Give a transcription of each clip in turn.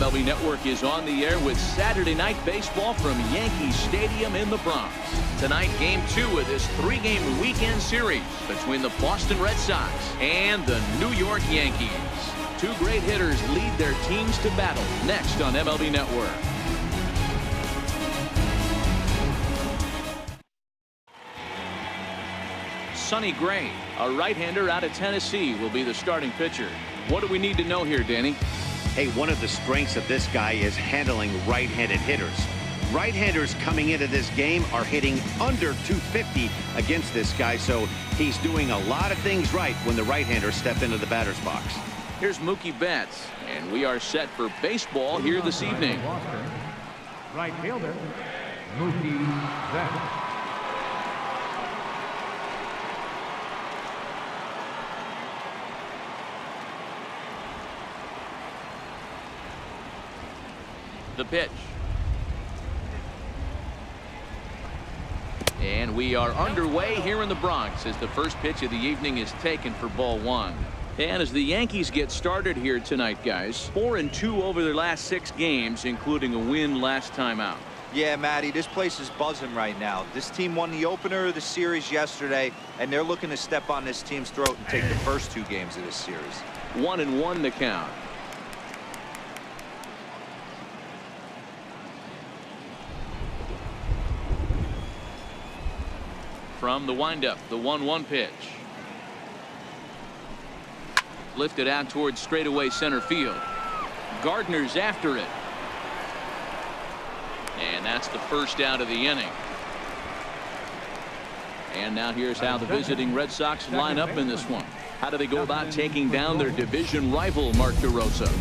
MLB Network is on the air with Saturday Night Baseball from Yankee Stadium in the Bronx. Tonight, Game 2 of this 3-game weekend series between the Boston Red Sox and the New York Yankees. Two great hitters lead their teams to battle next on MLB Network. Sonny Gray, a right-hander out of Tennessee, will be the starting pitcher. What do we need to know here, Danny? Hey, one of the strengths of this guy is handling right-handed hitters. Right-handers coming into this game are hitting under 250 against this guy, so he's doing a lot of things right when the right-handers step into the batter's box. Here's Mookie Betts, and we are set for baseball here this evening. Right fielder, Mookie Betts. The pitch. And we are underway here in the Bronx as the first pitch of the evening is taken for ball 1. And as the Yankees get started here tonight, guys, 4-2 over their last 6 games, including a win last time out. Yeah, Matty, this place is buzzing right now. This team won the opener of the series yesterday, and they're looking to step on this team's throat and take the first 2 games of this series. 1-1 the count. From the windup, the 1-1 pitch. Lifted out towards straightaway center field. Gardner's after it. And that's the first out of the inning. And now here's how the visiting Red Sox line up in this one. How do they go about taking down their division rival, Mark DeRosa?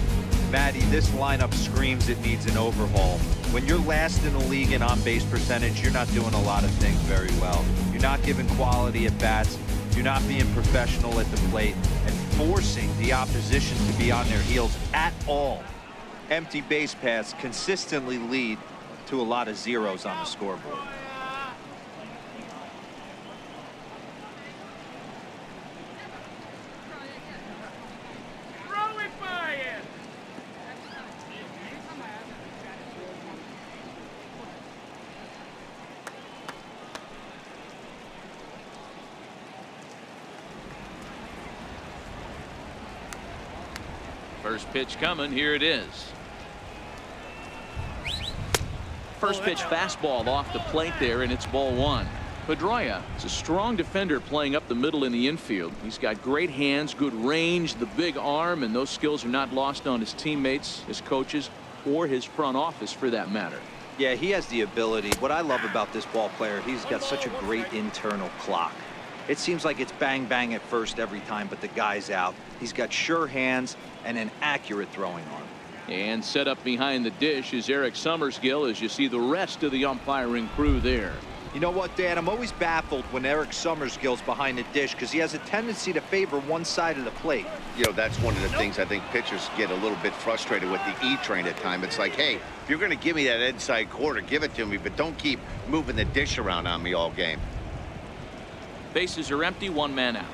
Matty, this lineup screams it needs an overhaul. When you're last in the league in on-base percentage, you're not doing a lot of things very well. You're not giving quality at bats. You're not being professional at the plate and forcing the opposition to be on their heels at all. Empty base paths consistently lead to a lot of zeros on the scoreboard. First pitch coming. Here it is. First pitch fastball off the plate there, and it's ball 1. Pedroia is a strong defender playing up the middle in the infield. He's got great hands, good range, the big arm, and those skills are not lost on his teammates, his coaches, or his front office for that matter. Yeah, he has the ability. What I love about this ball player, he's got such a great internal clock. It seems like it's bang bang at first every time, but the guy's out. He's got sure hands and an accurate throwing arm. And set up behind the dish is Eric Summerskill as you see the rest of the umpiring crew there. You know what, Dan? I'm always baffled when Eric Summerskill's behind the dish because he has a tendency to favor one side of the plate. You know, that's one of the things I think pitchers get a little bit frustrated with the E-train at times. It's like, hey, if you're going to give me that inside quarter, give it to me, but don't keep moving the dish around on me all game. Bases are empty, 1 man out.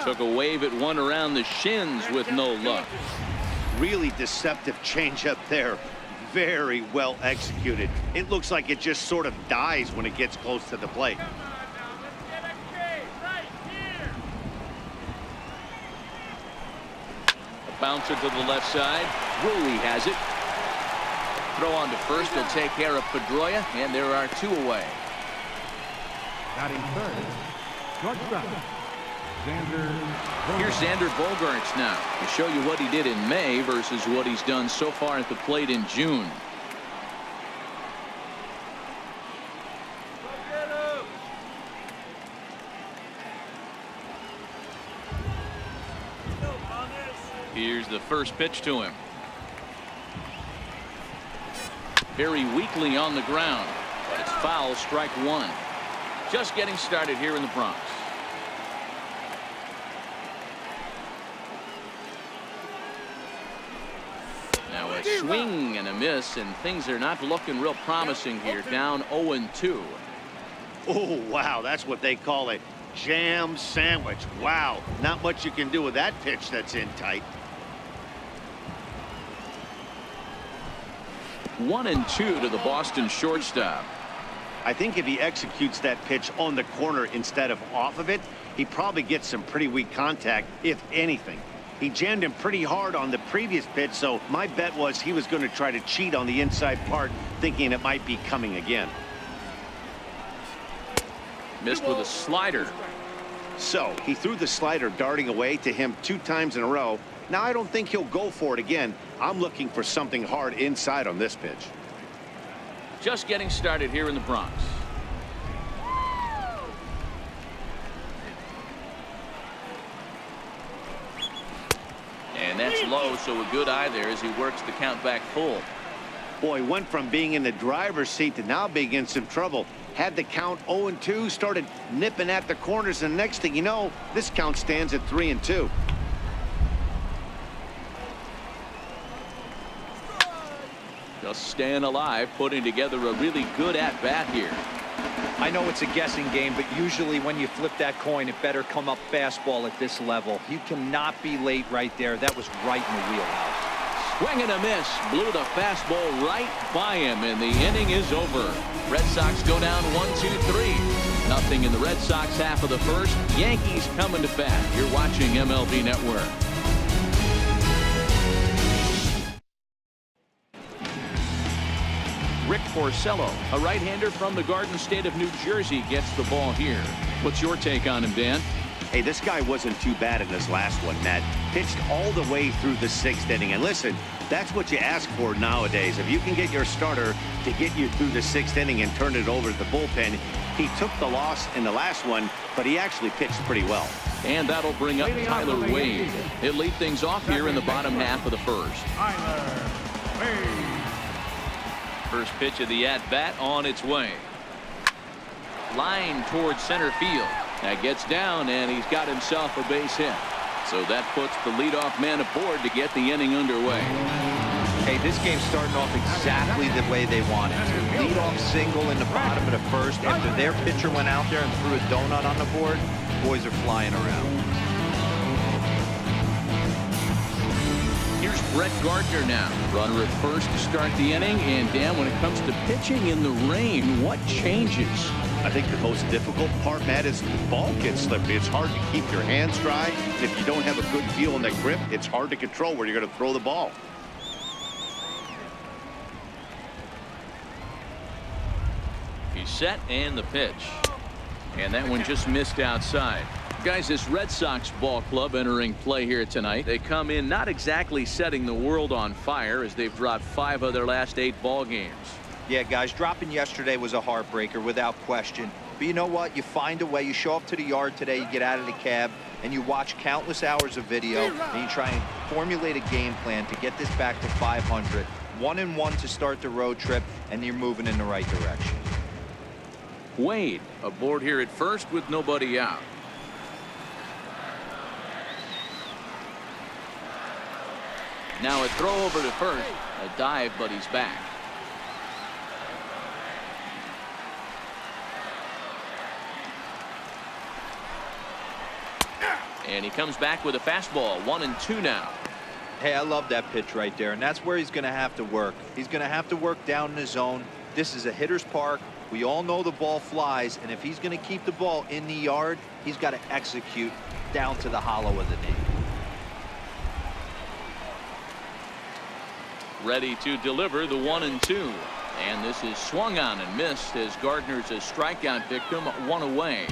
Took a wave at one around the shins with no luck. Really deceptive changeup there. Very well executed. It looks like it just sort of dies when it gets close to the plate. A bouncer to the left side. Ruley has it. Throw on to first. He'll take care of Pedroia, and there are 2 away. Batting third, shortstop, Here's Xander Bogaerts now to show you what he did in May versus what he's done so far at the plate in June. Here's the first pitch to him. Very weakly on the ground, but it's foul, strike 1. Just getting started here in the Bronx. Now a swing and a miss, and things are not looking real promising here. Down 0-2. Oh, wow, that's what they call it. Jam sandwich. Wow, not much you can do with that pitch that's in tight. 1-2 to the Boston shortstop. I think if he executes that pitch on the corner instead of off of it, he probably gets some pretty weak contact, if anything. He jammed him pretty hard on the previous pitch, so my bet was he was going to try to cheat on the inside part, thinking it might be coming again. Missed with a slider. So he threw the slider darting away to him 2 times in a row. Now I don't think he'll go for it again. I'm looking for something hard inside on this pitch. Just getting started here in the Bronx. And that's low, so a good eye there as he works the count back full. Boy, went from being in the driver's seat to now being in some trouble. Had the count 0-2, started nipping at the corners, and the next thing you know, this count stands at 3-2. Just staying alive, putting together a really good at-bat here. I know it's a guessing game, but usually when you flip that coin, it better come up fastball at this level. You cannot be late right there. That was right in the wheelhouse. Swing and a miss. Blew the fastball right by him, and the inning is over. Red Sox go down 1-2-3. Nothing in the Red Sox half of the first. Yankees coming to bat. You're watching MLB Network. Rick Porcello, a right-hander from the Garden State of New Jersey, gets the ball here. What's your take on him, Dan? Hey, this guy wasn't too bad in this last one, Matt. Pitched all the way through the 6th inning. And listen, that's what you ask for nowadays. If you can get your starter to get you through the 6th inning and turn it over to the bullpen, he took the loss in the last one, but he actually pitched pretty well. And that'll bring up Tyler Wade. He'll lead things off here in the bottom half of the first. First pitch of the at-bat on its way. Line towards center field. That gets down, and he's got himself a base hit. So that puts the leadoff man aboard to get the inning underway. Hey, this game's starting off exactly the way they wanted to. Leadoff single in the bottom of the first. After their pitcher went out there and threw a donut on the board, boys are flying around. Here's Brett Gardner now. Runner at first to start the inning. And Dan, when it comes to pitching in the rain, what changes? I think the most difficult part, Matt, is the ball gets slippery. It's hard to keep your hands dry. And if you don't have a good feel in the grip, it's hard to control where you're going to throw the ball. He's set and the pitch. And that one just missed outside. Guys, this Red Sox ball club entering play here tonight. They come in not exactly setting the world on fire as they've dropped 5 of their last 8 ball games. Yeah, guys, dropping yesterday was a heartbreaker without question. But you know what? You find a way. You show up to the yard today, you get out of the cab, and you watch countless hours of video, and you try and formulate a game plan to get this back to 500. 1-1 to start the road trip, and you're moving in the right direction. Wade aboard here at first with nobody out. Now a throw over to first. A dive, but he's back. And he comes back with a fastball. 1-2 now. Hey, I love that pitch right there, and that's where he's going to have to work. He's going to have to work down in the zone. This is a hitter's park. We all know the ball flies, and if he's going to keep the ball in the yard, he's got to execute down to the hollow of the knee. Ready to deliver the 1-2. And this is swung on and missed as Gardner's a strikeout victim, 1 away.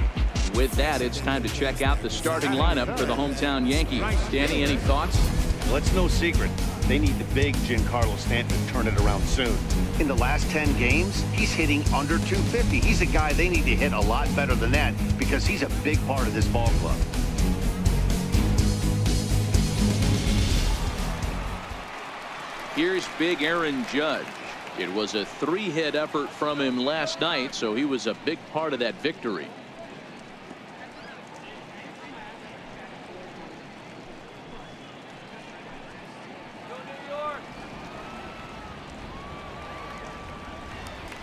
With that, it's time to check out the starting lineup for the hometown Yankees. Danny, any thoughts? Well, it's no secret. They need the big Giancarlo Stanton to turn it around soon. In the last 10 games, he's hitting under 250. He's a guy they need to hit a lot better than that because he's a big part of this ball club. Here's big Aaron Judge. It was a 3-hit effort from him last night, so he was a big part of that victory.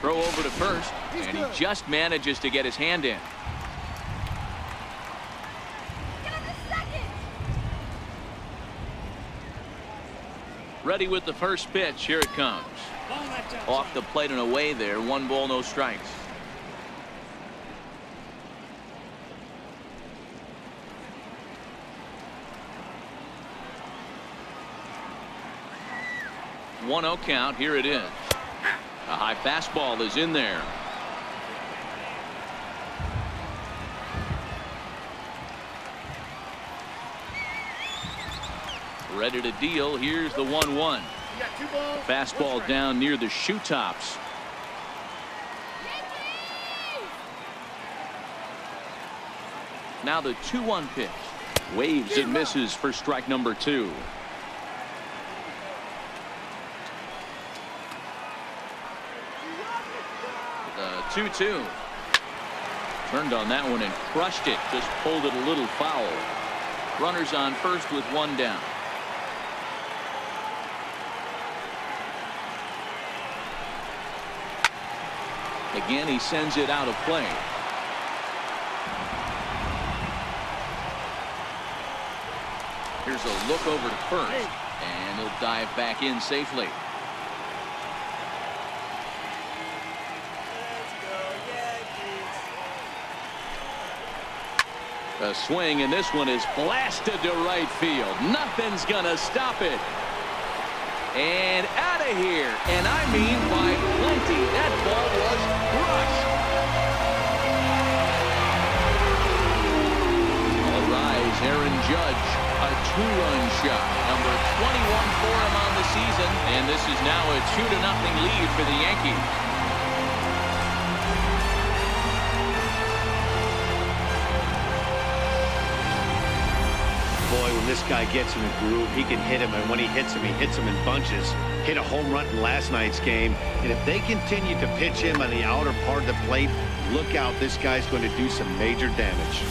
Throw over to first, and he just manages to get his hand in. Ready with the first pitch. Here it comes. Off the plate and away there. 1 ball, no strikes. One 0 count. Here it is. A high fastball is in there. Ready to deal. Here's the 1-1. Fastball down near the shoe tops. Now the 2-1 pitch. Waves and misses for strike number 2. The 2-2. Turned on that one and crushed it. Just pulled it a little foul. Runners on first with 1 down. Again, he sends it out of play. Here's a look over to first, and he'll dive back in safely. A swing, and this one is blasted to right field. Nothing's gonna stop it. And out of here, and I mean by plenty. That ball was crushed. All rise, Aaron Judge, a 2-run shot, number 21 for him on the season, and this is now a 2-0 lead for the Yankees. Boy, when this guy gets in a groove, he can hit him, and when he hits him in bunches. Hit a home run in last night's game, and if they continue to pitch him on the outer part of the plate, look out, this guy's going to do some major damage.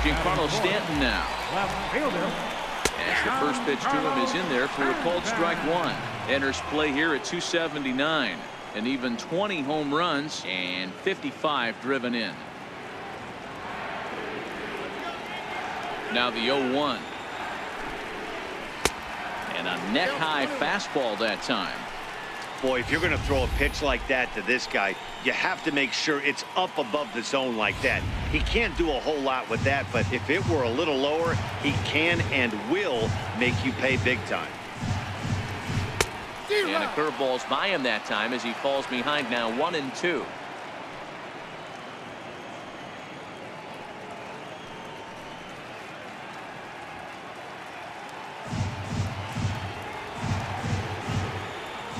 Giancarlo Stanton now. Left fielder. As the first pitch to him is in there for a called strike 1. Enters play here at 279. And even 20 home runs and 55 driven in. Now the 0-1. And a neck-high fastball that time. Boy, if you're going to throw a pitch like that to this guy, you have to make sure it's up above the zone like that. He can't do a whole lot with that, but if it were a little lower, he can and will make you pay big time. And a curveball's by him that time as he falls behind now 1-2.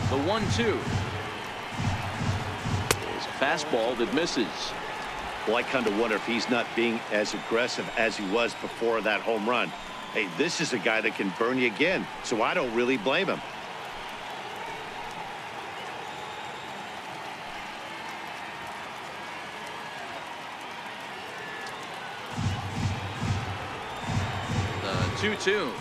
The 1-2 is a fastball that misses. Well, I kind of wonder if he's not being as aggressive as he was before that home run. Hey, this is a guy that can burn you again, so I don't really blame him. The 2-2.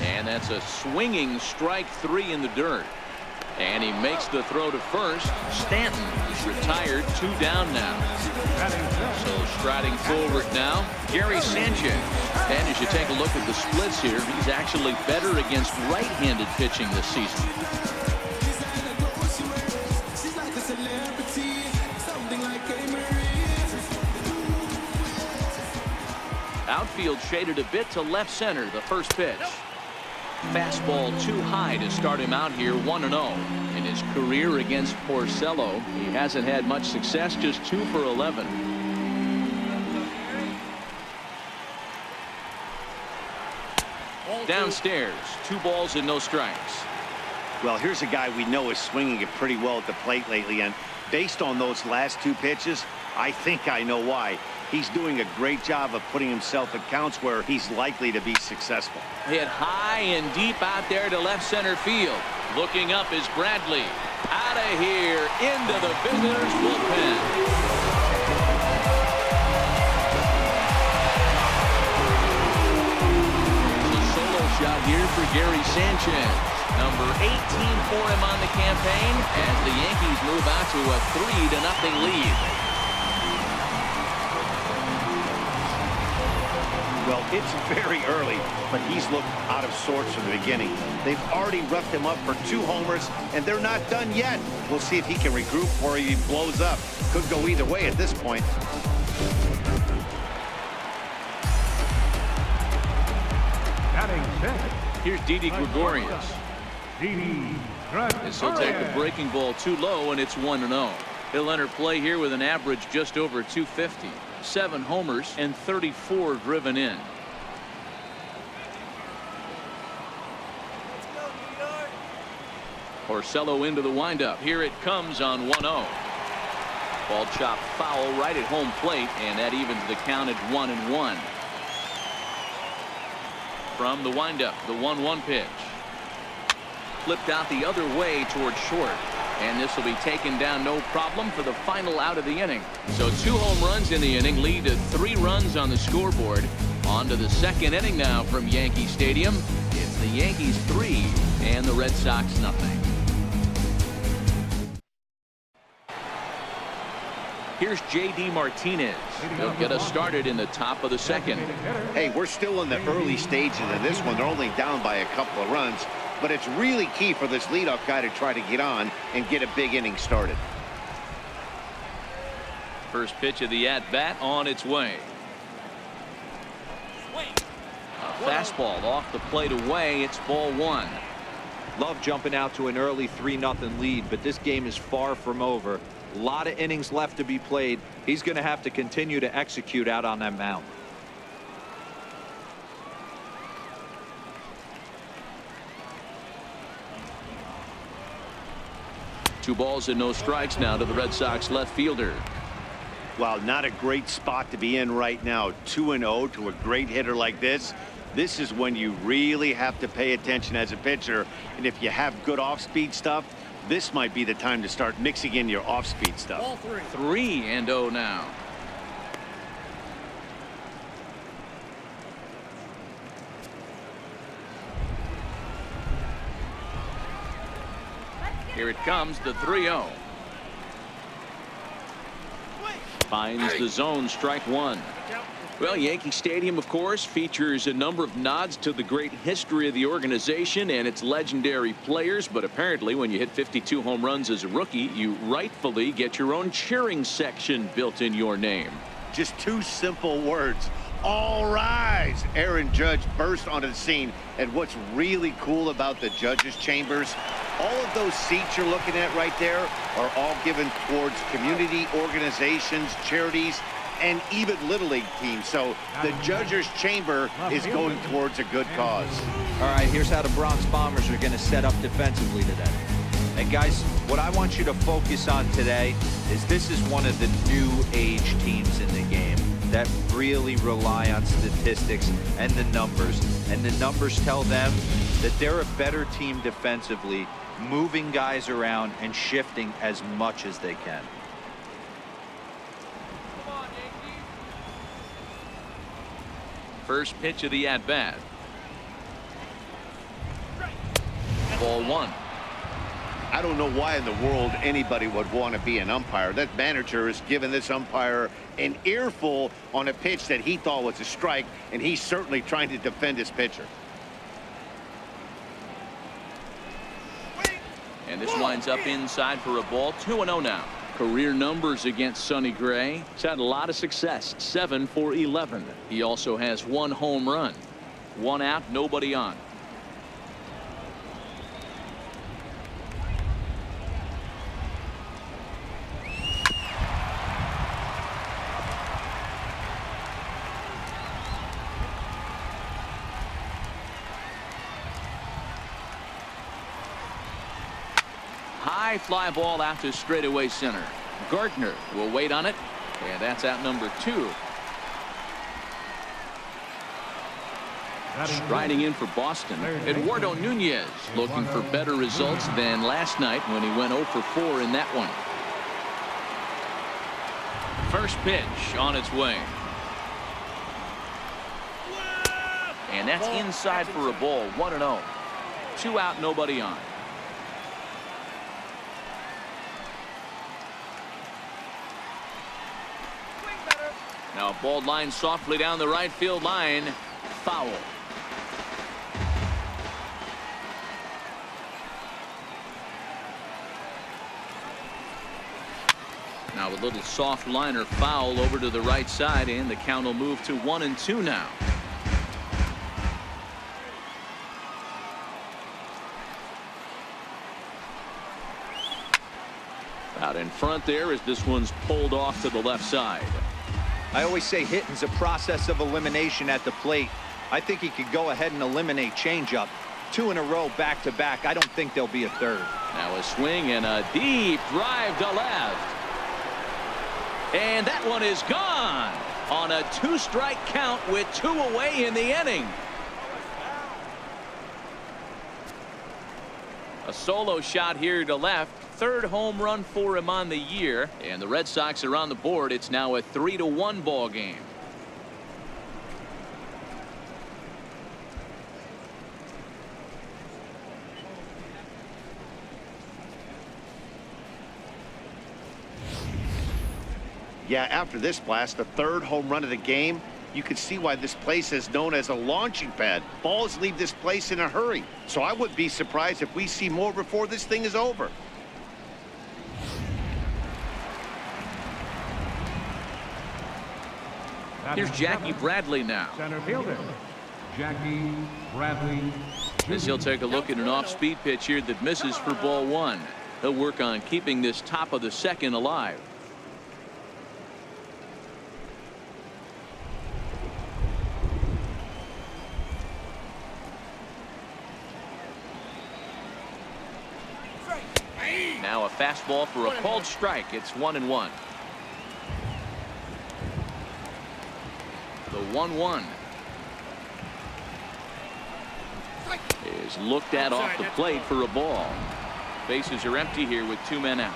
And that's a swinging strike 3 in the dirt. And he makes the throw to first. Stanton is retired, 2 down now. So striding forward now, Gary Sanchez. And as you take a look at the splits here, he's actually better against right-handed pitching this season. Outfield shaded a bit to left center, the first pitch. Fastball too high to start him out here, 1-0. In his career against Porcello, he hasn't had much success, just 2 for 11. Downstairs, 2 balls and no strikes. Well, here's a guy we know is swinging it pretty well at the plate lately, and based on those last 2 pitches, I think I know why. He's doing a great job of putting himself in counts where he's likely to be successful. Hit high and deep out there to left center field. Looking up is Bradley. Out of here into the visitors' bullpen. Here's a solo shot here for Gary Sanchez. Number 18 for him on the campaign as the Yankees move out to a 3-0 lead. Well, it's very early, but he's looked out of sorts from the beginning. They've already roughed him up for 2 homers, and they're not done yet. We'll see if he can regroup before he blows up. Could go either way at this point. Batting sixth. Here's Didi Gregorius. Didi This will take the breaking ball too low, and it's 1-0. He'll enter play here with an average just over 250. 7 homers and 34 driven in. Porcello into the windup. Here it comes on 1-0. Ball chopped foul right at home plate, and that evens the count at 1-1. From the windup, the 1-1 pitch. Flipped out the other way toward short. And this will be taken down no problem for the final out of the inning. So 2 home runs in the inning lead to 3 runs on the scoreboard. On to the second inning now from Yankee Stadium. It's the Yankees 3 and the Red Sox nothing. Here's J.D. Martinez. He'll get us started in the top of the second. Hey, we're still in the early stages of this one. They're only down by a couple of runs. But it's really key for this leadoff guy to try to get on and get a big inning started. First pitch of the at-bat on its way. A fastball off the plate away. It's ball 1. Love jumping out to an early 3-0 lead, but this game is far from over. A lot of innings left to be played. He's going to have to continue to execute out on that mound. 2 balls and no strikes now to the Red Sox left fielder. Well, not a great spot to be in right now. 2-0 to a great hitter like this. This is when you really have to pay attention as a pitcher. And if you have good off-speed stuff, this might be the time to start mixing in your off-speed stuff. 3-0 now. Here it comes, the 3-0. Finds the zone, strike 1. Well, Yankee Stadium, of course, features a number of nods to the great history of the organization and its legendary players. But apparently, when you hit 52 home runs as a rookie, you rightfully get your own cheering section built in your name. Just 2 simple words. All rise. Aaron Judge burst onto the scene. And what's really cool about the judges' chambers, all of those seats you're looking at right there are all given towards community organizations, charities, and even Little League teams. So the judges' chamber is going towards a good cause. All right, here's how the Bronx Bombers are going to set up defensively today. And guys, what I want you to focus on today is this is one of the new age teams in the game that really rely on statistics and the numbers. And the numbers tell them that they're a better team defensively, moving guys around and shifting as much as they can. First pitch of the at-bat. Ball 1. I don't know why in the world anybody would want to be an umpire. That manager has given this umpire an earful on a pitch that he thought was a strike, and he's certainly trying to defend his pitcher. And this winds up inside for a ball. 2-0 now. Career numbers against Sonny Gray. He's had a lot of success. 7 for 11. He also has 1 home run. 1 out, nobody on. High fly ball out to straightaway center. Gardner will wait on it, and that's out number 2. Striding in for Boston, Eduardo Nunez, looking for better results than last night when he went 0 for 4 in that one. First pitch on its way. And that's inside for a ball. 1-0. 2 out, nobody on. Now a ball line softly down the right field line. Foul. Now a little soft liner foul over to the right side, and the count will move to 1-2 now. Out in front there as this one's pulled off to the left side. I always say hitting's a process of elimination at the plate. I think he could go ahead and eliminate changeup. 2 in a row back to back. I don't think there'll be a third. Now a swing and a deep drive to left. And that one is gone on a 2-strike count with 2 away in the inning. A solo shot here to left. 3rd home run for him on the year, and the Red Sox are on the board. It's now a 3-1 ball game. Yeah, after this blast, the 3rd home run of the game, you can see why this place is known as a launching pad. Balls leave this place in a hurry, so I wouldn't be surprised if we see more before this thing is over. Here's Jackie Bradley now. Center fielder, Jackie Bradley. As he'll take a look at an off-speed pitch here that misses for ball 1. He'll work on keeping this top of the 2nd alive. Now a fastball for a called strike. It's 1-1. The 1-1 is looked at off the plate for a ball. Bases are empty here with 2 men out.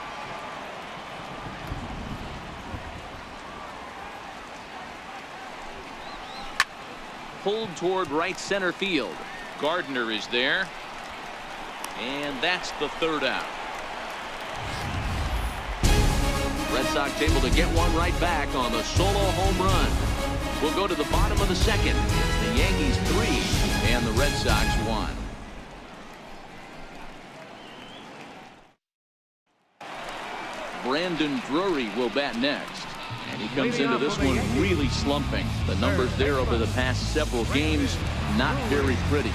Pulled toward right center field. Gardner is there, and that's the 3rd out. Red Sox able to get one right back on the solo home run. We'll go to the bottom of the 2nd. It's the Yankees 3 and the Red Sox 1. Brandon Drury will bat next, and he comes into this one really slumping. The numbers there over the past several games, not very pretty.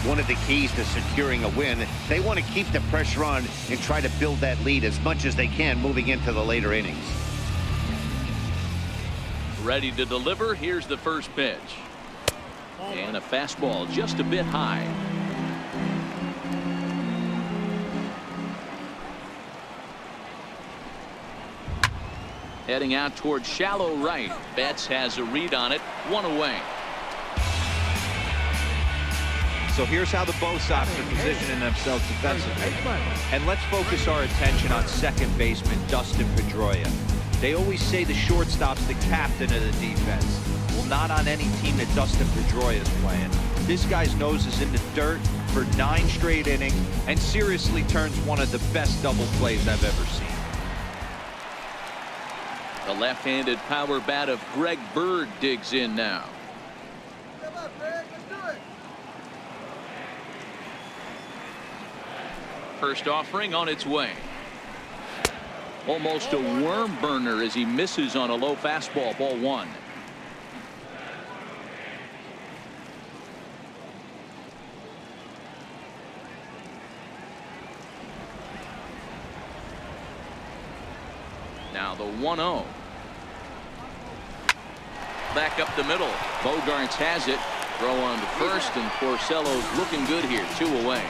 One of the keys to securing a win, they want to keep the pressure on and try to build that lead as much as they can moving into the later innings. Ready to deliver. Here's the first pitch. And a fastball just a bit high. Heading out towards shallow right. Betts has a read on it. 1 away. So here's how the BOS Sox are positioning themselves defensively. And let's focus our attention on 2nd baseman Dustin Pedroia. They always say the shortstop's the captain of the defense. Well, not on any team that Dustin Pedroia is playing. This guy's nose is in the dirt for 9 straight innings and seriously turns one of the best double plays I've ever seen. The left-handed power bat of Greg Bird digs in now. First offering on its way. Almost a worm burner as he misses on a low fastball. Ball 1. Now the 1-0. Back up the middle. Bogarts has it. Throw on to first, and Porcello's looking good here. 2 away.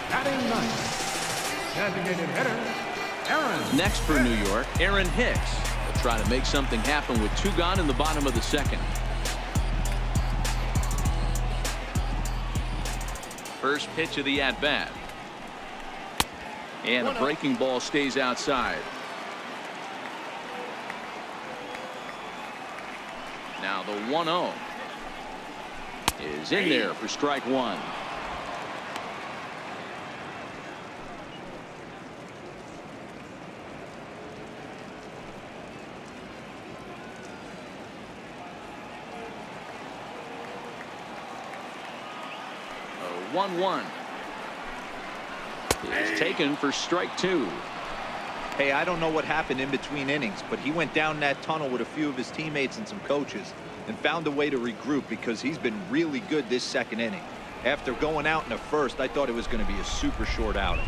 Batting 9th, designated hitter, Aaron. Next for New York, Aaron Hicks. They'll try to make something happen with 2 gone in the bottom of the 2nd. First pitch of the at-bat. And a breaking ball stays outside. Now the 1-0 is in there for strike 1. 1-1. It's taken for strike 2. Hey, I don't know what happened in between innings, but he went down that tunnel with a few of his teammates and some coaches and found a way to regroup because he's been really good this second inning. After going out in the first, I thought it was going to be a super short outing.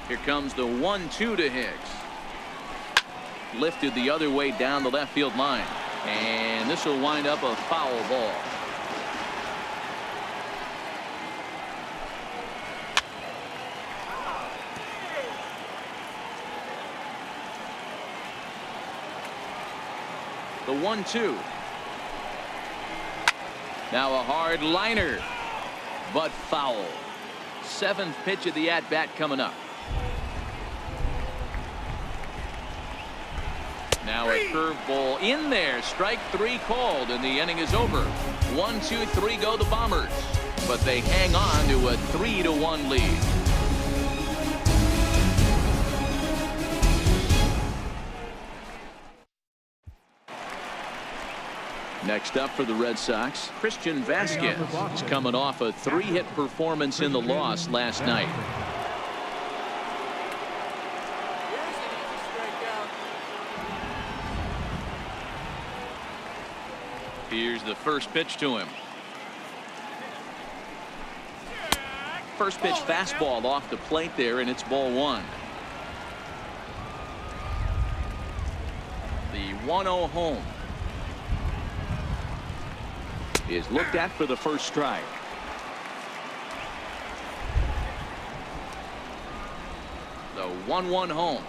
Here comes the 1-2 to Hicks. Lifted the other way down the left field line. And this will wind up a foul ball. The 1-2. Now a hard liner, but foul. 7th pitch of the at-bat coming up. Now a curveball in there. Strike 3 called, and the inning is over. 1-2-3 go the Bombers, but they hang on to a 3-1 lead. Next up for the Red Sox, Christian Vasquez is coming off a 3-hit performance in the loss last night. Here's the first pitch to him. First pitch fastball off the plate there, and it's ball 1. The 1-0 home is looked at for the first strike. The 1-1 home.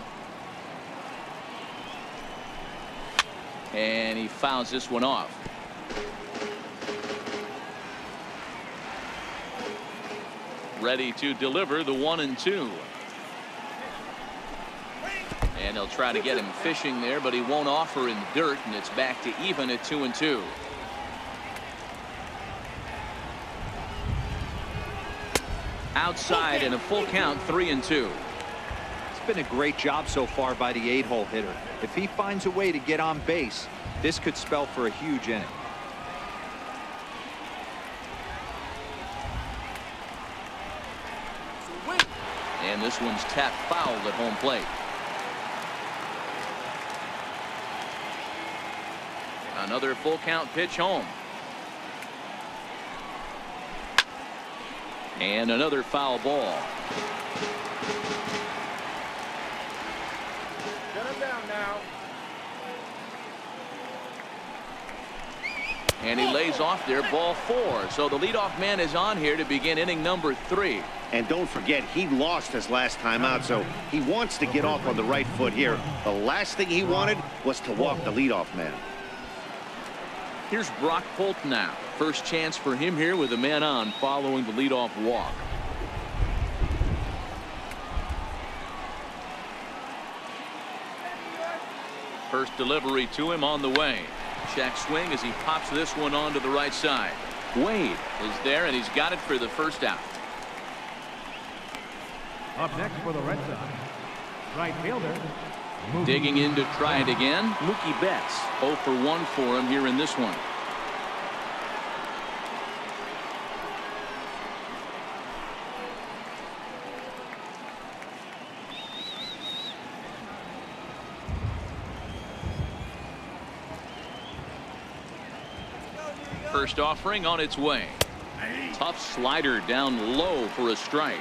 And he fouls this one off. Ready to deliver the 1-2. And he'll try to get him fishing there, but he won't offer in the dirt, and it's back to even at 2-2. Outside and a full count, 3-2. It's been a great job so far by the 8-hole hitter. If he finds a way to get on base, this could spell for a huge inning. And this one's tapped foul at home plate. Another full count pitch home. And another foul ball. Shut him down now. And he lays off there, ball 4. So the leadoff man is on here to begin inning number 3. And don't forget, he lost his last time out, so he wants to get off on the right foot here. The last thing he wanted was to walk the leadoff man. Here's Brock Holt now. First chance for him here with a man on following the leadoff walk. First delivery to him on the way. Check swing as he pops this one onto the right side. Wade is there, and he's got it for the first out. Up next for the Red Sox, right fielder. Digging in to try it again, Mookie Betts. 0 for 1 for him here in this one. First offering on its way. Tough slider down low for a strike.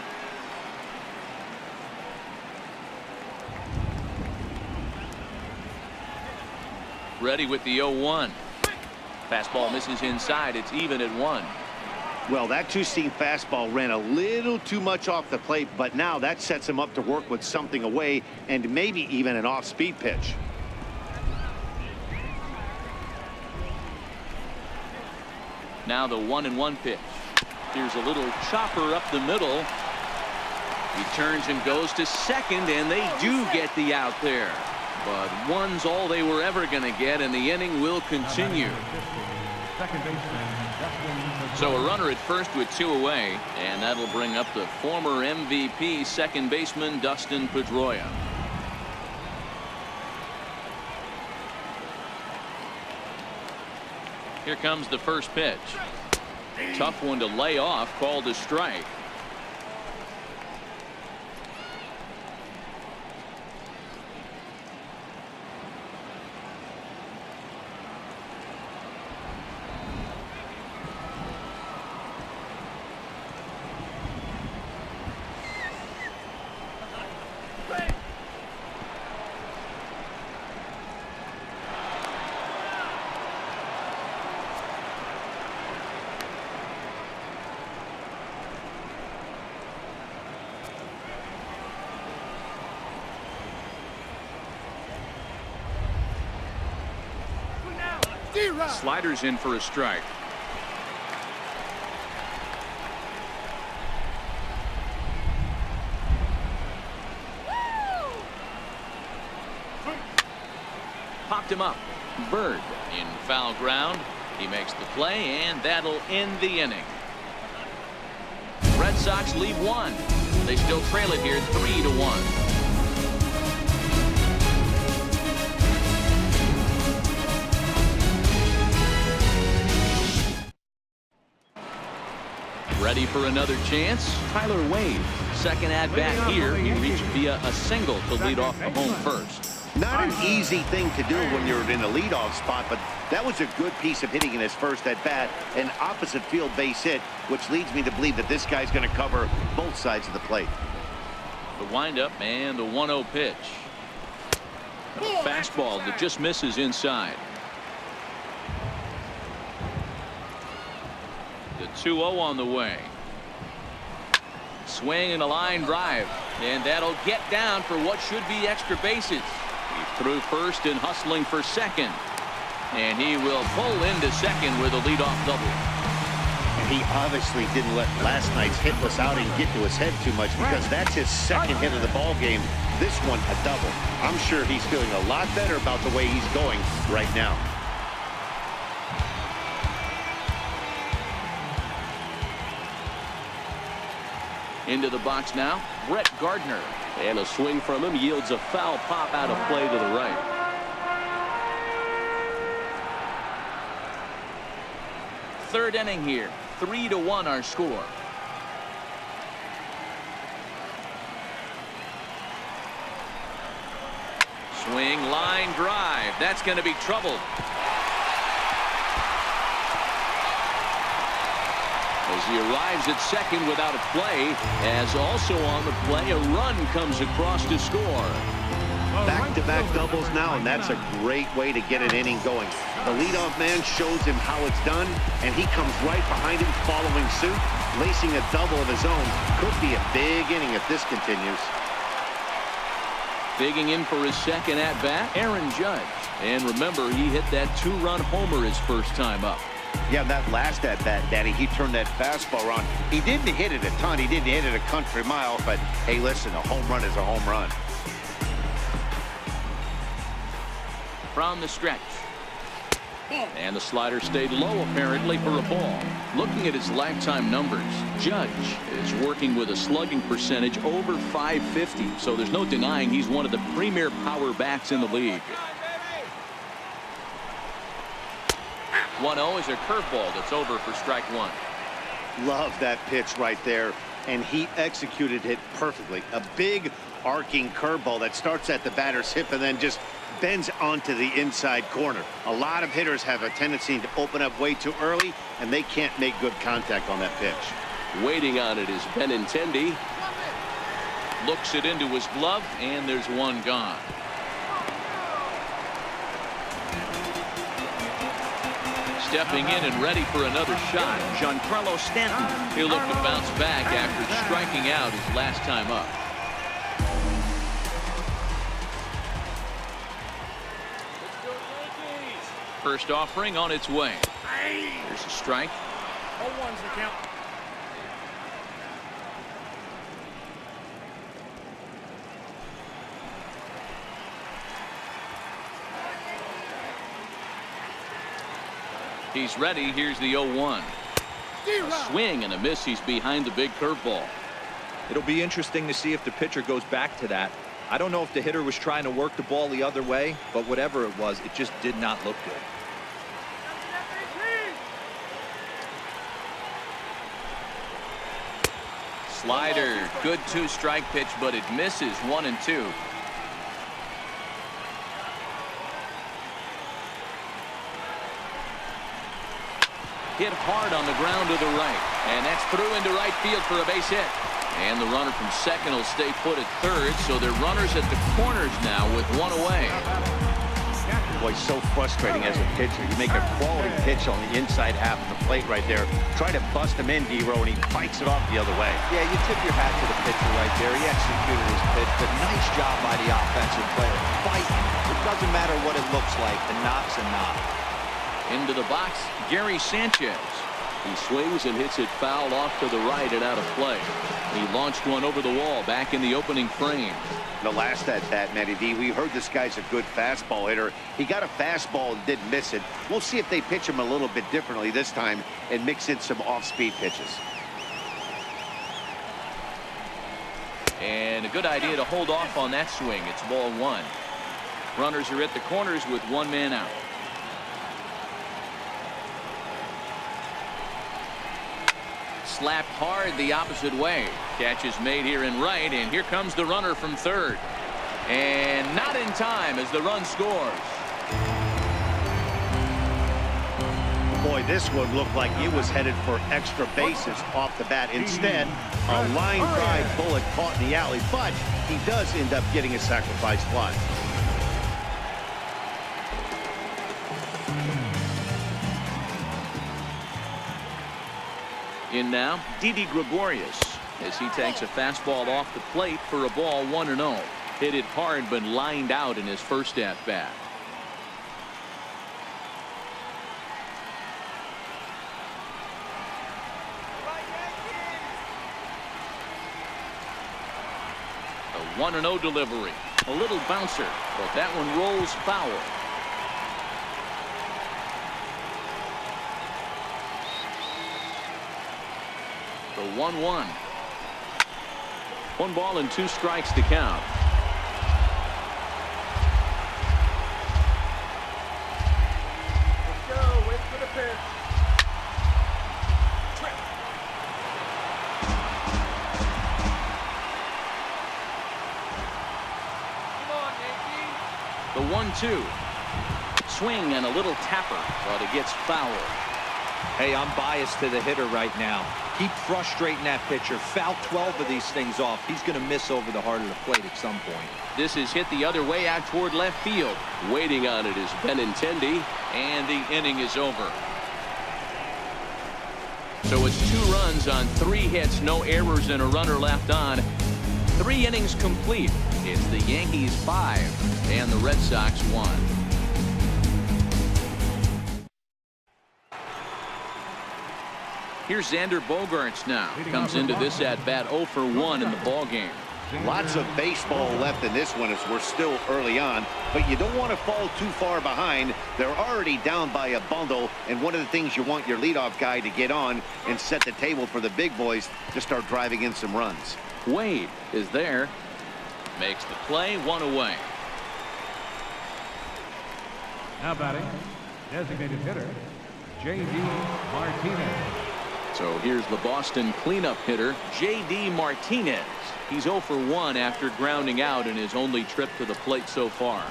Ready with the 0-1. Fastball misses inside. It's even at 1. Well, that two-seam fastball ran a little too much off the plate, but now that sets him up to work with something away and maybe even an off-speed pitch. Now the 1-1 pitch. Here's a little chopper up the middle. He turns and goes to second, and they do get the out there. But one's all they were ever going to get, and the inning will continue. So a runner at first with 2 away, and that'll bring up the former MVP second baseman Dustin Pedroia. Here comes the first pitch. Tough one to lay off, called a strike. Sliders in for a strike. Popped him up. Bird in foul ground. He makes the play, and that'll end the inning. Red Sox lead one. They still trail it here 3-1. Ready for another chance? Tyler Wade. Second at bat here. He reached via a single to lead off the home first. Not an easy thing to do when you're in a leadoff spot, but that was a good piece of hitting in his first at bat. An opposite field base hit, which leads me to believe that this guy's going to cover both sides of the plate. The windup and the 1-0 pitch. A fastball that just misses inside. The 2-0 on the way. Swing and a line drive, and that'll get down for what should be extra bases. He threw first and hustling for second, and he will pull into second with a leadoff double. And he obviously didn't let last night's hitless outing get to his head too much, because that's his second hit of the ball game. This one a double. I'm sure he's feeling a lot better about the way he's going right now. Into the box now, Brett Gardner. And a swing from him yields a foul pop out of play to the right. Third inning here. 3-1 our score. Swing, line drive. That's going to be trouble. As he arrives at second without a play, as also on the play, a run comes across to score. Back-to-back doubles now, and that's a great way to get an inning going. The leadoff man shows him how it's done, and he comes right behind him following suit, lacing a double of his own. Could be a big inning if this continues. Digging in for his second at-bat, Aaron Judge. And remember, he hit that two-run homer his first time up. Yeah, that last at-bat, Danny, he turned that fastball on. He didn't hit it a ton. He didn't hit it a country mile, but, hey, listen, a home run is a home run. From the stretch. And the slider stayed low, apparently, for a ball. Looking at his lifetime numbers, Judge is working with a slugging percentage over .550, so there's no denying he's one of the premier power bats in the league. 1-0 is a curveball that's over for strike one. Love that pitch right there, and he executed it perfectly. A big arcing curveball that starts at the batter's hip and then just bends onto the inside corner. A lot of hitters have a tendency to open up way too early, and they can't make good contact on that pitch. Waiting on it is Benintendi. Looks it into his glove, and there's one gone. Stepping in and ready for another shot, Giancarlo Stanton. He'll look to bounce back after striking out his last time up. First offering on its way. There's a strike. 0-1's the count. He's ready. Here's the 0-1. A swing and a miss. He's behind the big curveball. It'll be interesting to see if the pitcher goes back to that. I don't know if the hitter was trying to work the ball the other way, but whatever it was, it just did not look good. Slider, good 2-strike pitch, but it misses 1-2. Hit hard on the ground to the right, and that's through into right field for a base hit. And the runner from second will stay put at third, so they're runners at the corners now with one away. Boy, so frustrating as a pitcher. You make a quality pitch on the inside half of the plate right there. Try to bust him in, D-Row, and he bites it off the other way. Yeah, you tip your hat to the pitcher right there. He executed his pitch, but nice job by the offensive player. Fighting. It doesn't matter what it looks like. The knock's a knock. Into the box, Gary Sanchez. He swings and hits it foul off to the right and out of play. He launched one over the wall back in the opening frame. The last at bat, Matty D, we heard this guy's a good fastball hitter. He got a fastball and didn't miss it. We'll see if they pitch him a little bit differently this time and mix in some off-speed pitches. And a good idea to hold off on that swing. It's ball one. Runners are at the corners with one man out. Slapped hard the opposite way. Catch is made here in right, and here comes the runner from third. And not in time as the run scores. Boy, this one looked like it was headed for extra bases off the bat. Instead, a line drive bullet caught in the alley, but he does end up getting a sacrifice fly. In now, Didi Gregorius as he takes a fastball off the plate for a ball 1-0. Hit it hard but lined out in his first at bat. A 1-0 delivery. A little bouncer, but that one rolls foul. The 1-1. 1 ball and 2 strikes to count. Let's go. Wait for the pitch. Come on, Yankee. The 1-2. Swing and a little tapper, but it gets foul. Hey, I'm biased to the hitter right now. Keep frustrating that pitcher. Foul 12 of these things off. He's going to miss over the heart of the plate at some point. This is hit the other way out toward left field. Waiting on it is Benintendi, and the inning is over. So it's 2 runs on 3 hits, no errors, and a runner left on. 3 innings complete. It's the Yankees 5 and the Red Sox 1. Here's Xander Bogaerts now. Comes into this at bat 0 for 1 in the ball game. Lots of baseball left in this one as we're still early on, but you don't want to fall too far behind. They're already down by a bundle, and one of the things you want your leadoff guy to get on and set the table for the big boys to start driving in some runs. Wade is there. Makes the play, 1 away. Now batting, designated hitter, J.D. Martinez. So here's the Boston cleanup hitter, J.D. Martinez. He's 0 for 1 after grounding out in his only trip to the plate so far.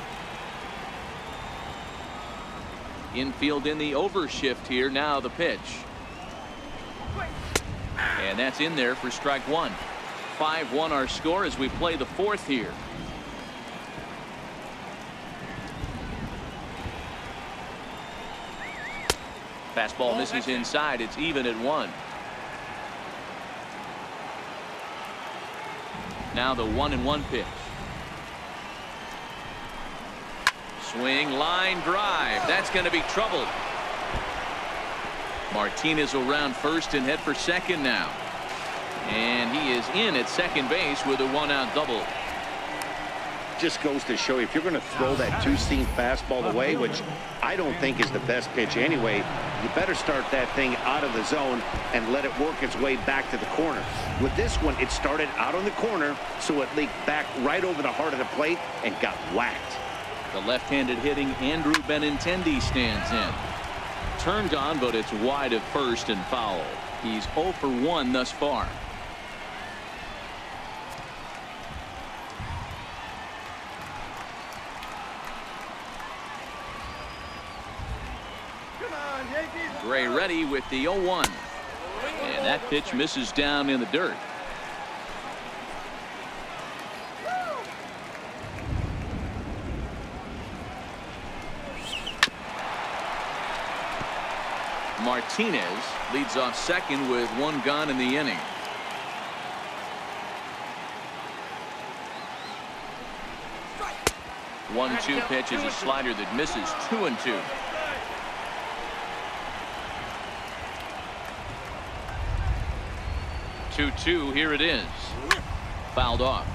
Infield in the overshift here. Now the pitch. And that's in there for strike 1. 5-1 our score as we play the 4th here. Fastball misses inside. It's even at 1. Now the 1-1 pitch. Swing, line drive. That's going to be troubled. Martinez will round first and head for second now. And he is in at second base with a 1-out double. Just goes to show you, if you're going to throw that 2-seam fastball away, which I don't think is the best pitch anyway, you better start that thing out of the zone and let it work its way back to the corner. With this one, it started out on the corner, so it leaked back right over the heart of the plate and got whacked. The left-handed hitting Andrew Benintendi stands in. Turned on, but it's wide at first and foul. He's 0 for 1 thus far. Gray ready with the 0-1. And that pitch misses down in the dirt. Martinez leads off second with one gone in the inning. One-two pitch is a slider that misses. 2-2. Two. Here it is. Fouled off.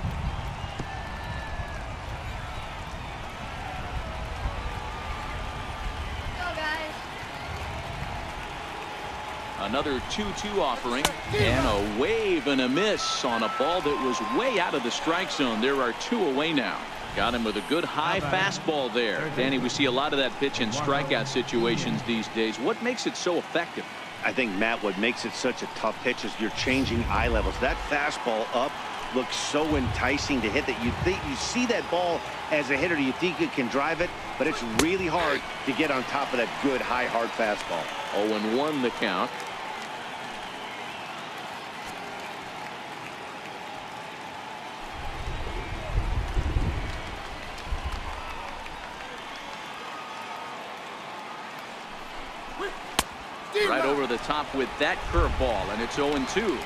Another 2-2 offering, and a wave and a miss on a ball that was way out of the strike zone. There are two away now. Got him with a good high fastball there. Danny, we see a lot of that pitch in strikeout situations these days. What makes it so effective? I think, Matt, what makes it such a tough pitch is you're changing eye levels. That fastball up looks so enticing to hit that you think you see that ball as a hitter, you think you can drive it, but it's really hard to get on top of that good high hard fastball. 0-1 the count. Right over the top with that curveball, and it's 0-2.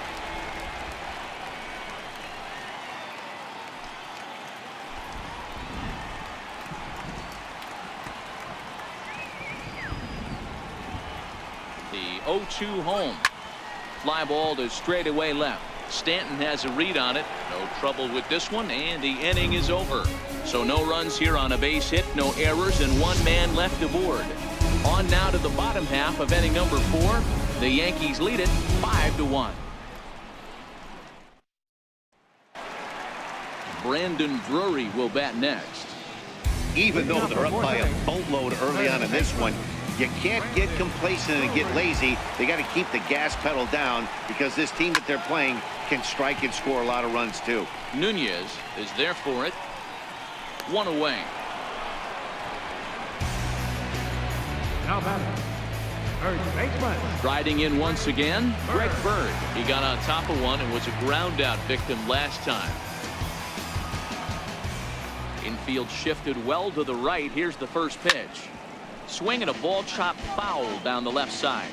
The 0-2 home. Fly ball to straightaway left. Stanton has a read on it. No trouble with this one, and the inning is over. So no runs here on a base hit, no errors, and one man left aboard. On now to the bottom half of inning number 4. The Yankees lead it 5-1. Brandon Drury will bat next. Even though they're up by a boatload early on in this one, you can't get complacent and get lazy. They got to keep the gas pedal down because this team that they're playing can strike and score a lot of runs too. Nunez is there for it. One away. Now batting, third baseman. Riding in once again, Greg Bird. He got on top of one and was a ground out victim last time. Infield shifted well to the right. Here's the first pitch. Swing and a ball chopped foul down the left side.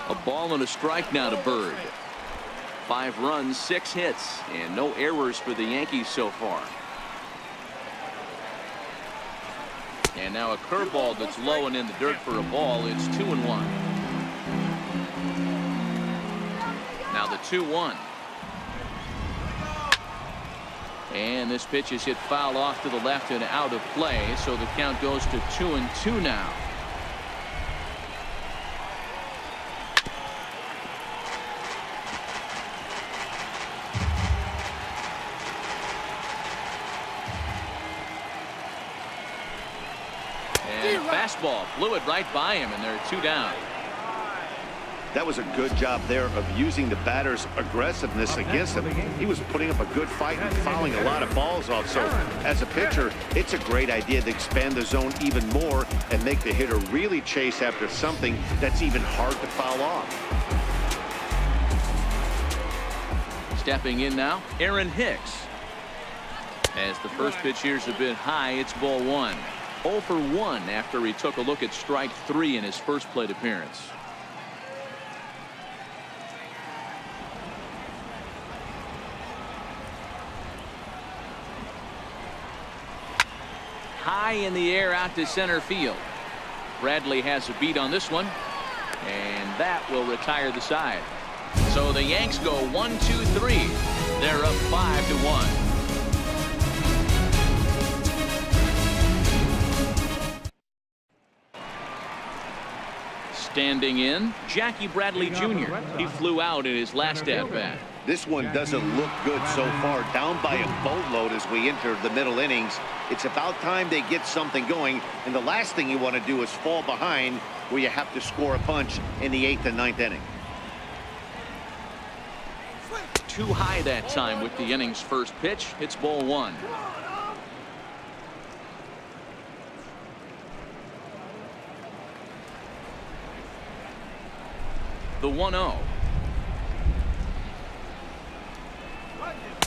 A ball and a strike now to Bird. 5 runs, 6 hits, and no errors for the Yankees so far. And now a curveball that's low and in the dirt for a ball. It's 2-1. Now the 2-1. And this pitch is hit foul off to the left and out of play, so the count goes to 2-2 now. And fastball blew it right by him, and there are 2 down. That was a good job there of using the batter's aggressiveness against him. He was putting up a good fight and fouling a lot of balls off. So as a pitcher, it's a great idea to expand the zone even more and make the hitter really chase after something that's even hard to foul off. Stepping in now, Aaron Hicks. As the first pitch here's a bit high, it's ball 1. 0 for 1 after he took a look at strike 3 in his first plate appearance. High in the air out to center field. Bradley has a beat on this one, and that will retire the side. So the Yanks go 1-2-3. They're up 5-1. Standing in, Jackie Bradley Jr. He flew out in his last at-bat. This one doesn't look good so far. Down by a boatload as we enter the middle innings. It's about time they get something going, and the last thing you want to do is fall behind where you have to score a punch in the 8th and 9th inning. Too high that time with the inning's first pitch. It's ball 1. The 1-0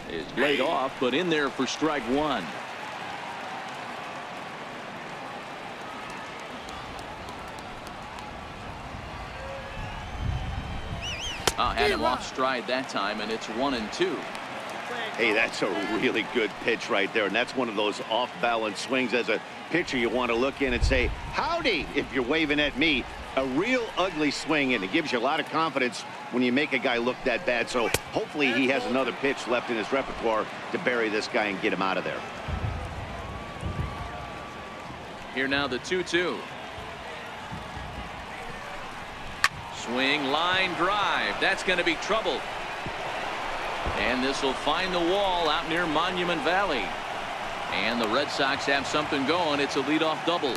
is laid off, but in there for strike one. Had him off stride that time, and it's 1-2. Hey, that's a really good pitch right there, and that's one of those off-balance swings. As a pitcher, you want to look in and say, howdy, if you're waving at me. A real ugly swing, and it gives you a lot of confidence when you make a guy look that bad. So hopefully he has another pitch left in his repertoire to bury this guy and get him out of there. Here now the 2-2. Swing, line drive. That's going to be trouble. And this will find the wall out near Monument Valley. And the Red Sox have something going. It's a leadoff double.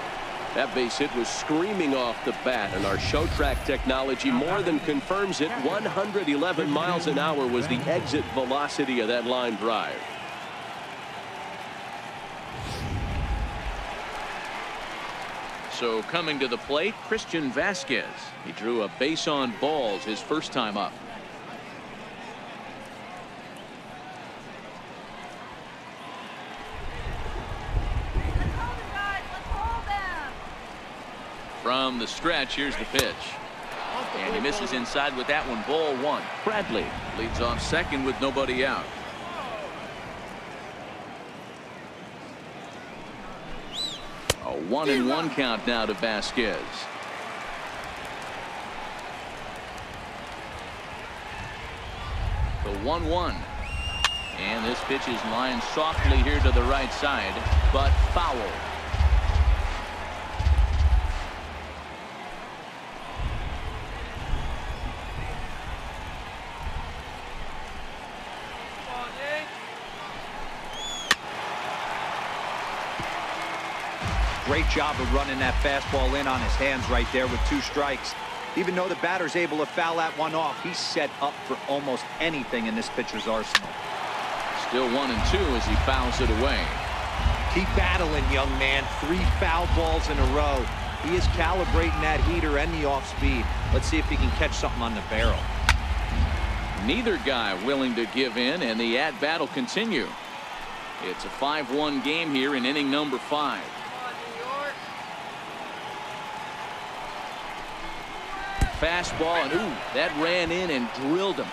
That base hit was screaming off the bat, and our show track technology more than confirms it. 111 miles an hour was the exit velocity of that line drive. So coming to the plate, Christian Vasquez. He drew a base on balls his first time up. From the stretch, here's the pitch. And he misses inside with that one. Ball one. Bradley leads off second with nobody out. A 1-1 count now to Vasquez. The 1-1. And this pitch is lined softly here to the right side, but foul. Great job of running that fastball in on his hands right there with 2 strikes. Even though the batter's able to foul that one off, he's set up for almost anything in this pitcher's arsenal. Still 1-2 as he fouls it away. Keep battling, young man. 3 foul balls in a row. He is calibrating that heater and the off speed. Let's see if he can catch something on the barrel. Neither guy willing to give in, and the at-bat will continue. It's a 5-1 game here in inning number 5. Fastball, and ooh, that ran in and drilled him.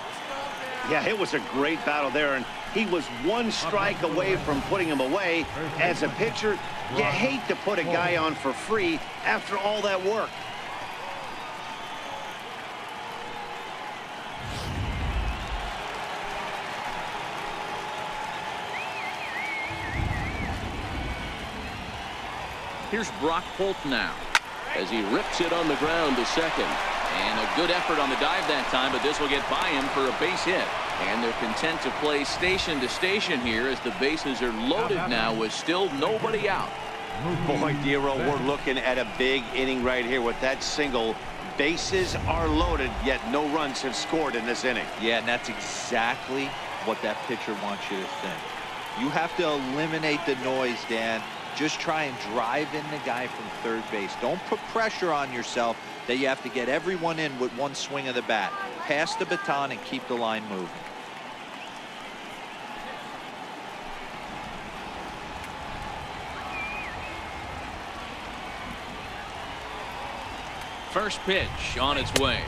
Yeah, it was a great battle there, and he was 1 strike away from putting him away. As a pitcher, you hate to put a guy on for free after all that work. Here's Brock Holt now as he rips it on the ground to second. And a good effort on the dive that time, but this will get by him for a base hit. And they're content to play station to station here as the bases are loaded now with still nobody out. Boy, Dero, we're looking at a big inning right here with that single. Bases are loaded, yet no runs have scored in this inning. Yeah, and that's exactly what that pitcher wants you to think. You have to eliminate the noise, Dan. Just try and drive in the guy from third base. Don't put pressure on yourself that you have to get everyone in with 1 swing of the bat. Pass the baton and keep the line moving. First pitch on its way.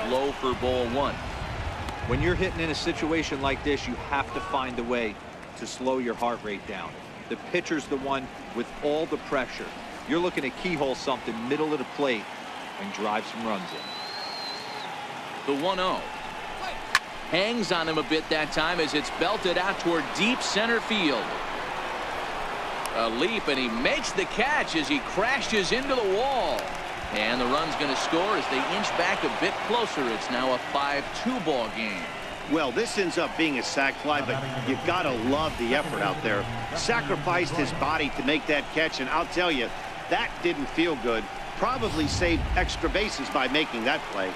Low for ball 1. When you're hitting in a situation like this, you have to find a way to slow your heart rate down. The pitcher's the one with all the pressure. You're looking to keyhole something middle of the plate and drive some runs in. The 1-0. Hangs on him a bit that time as it's belted out toward deep center field. A leap, and he makes the catch as he crashes into the wall. And the run's going to score as they inch back a bit closer. It's now a 5-2 ball game. Well, this ends up being a sac fly, but you've got to love the effort out there. Sacrificed his body to make that catch, and I'll tell you, that didn't feel good. Probably saved extra bases by making that play.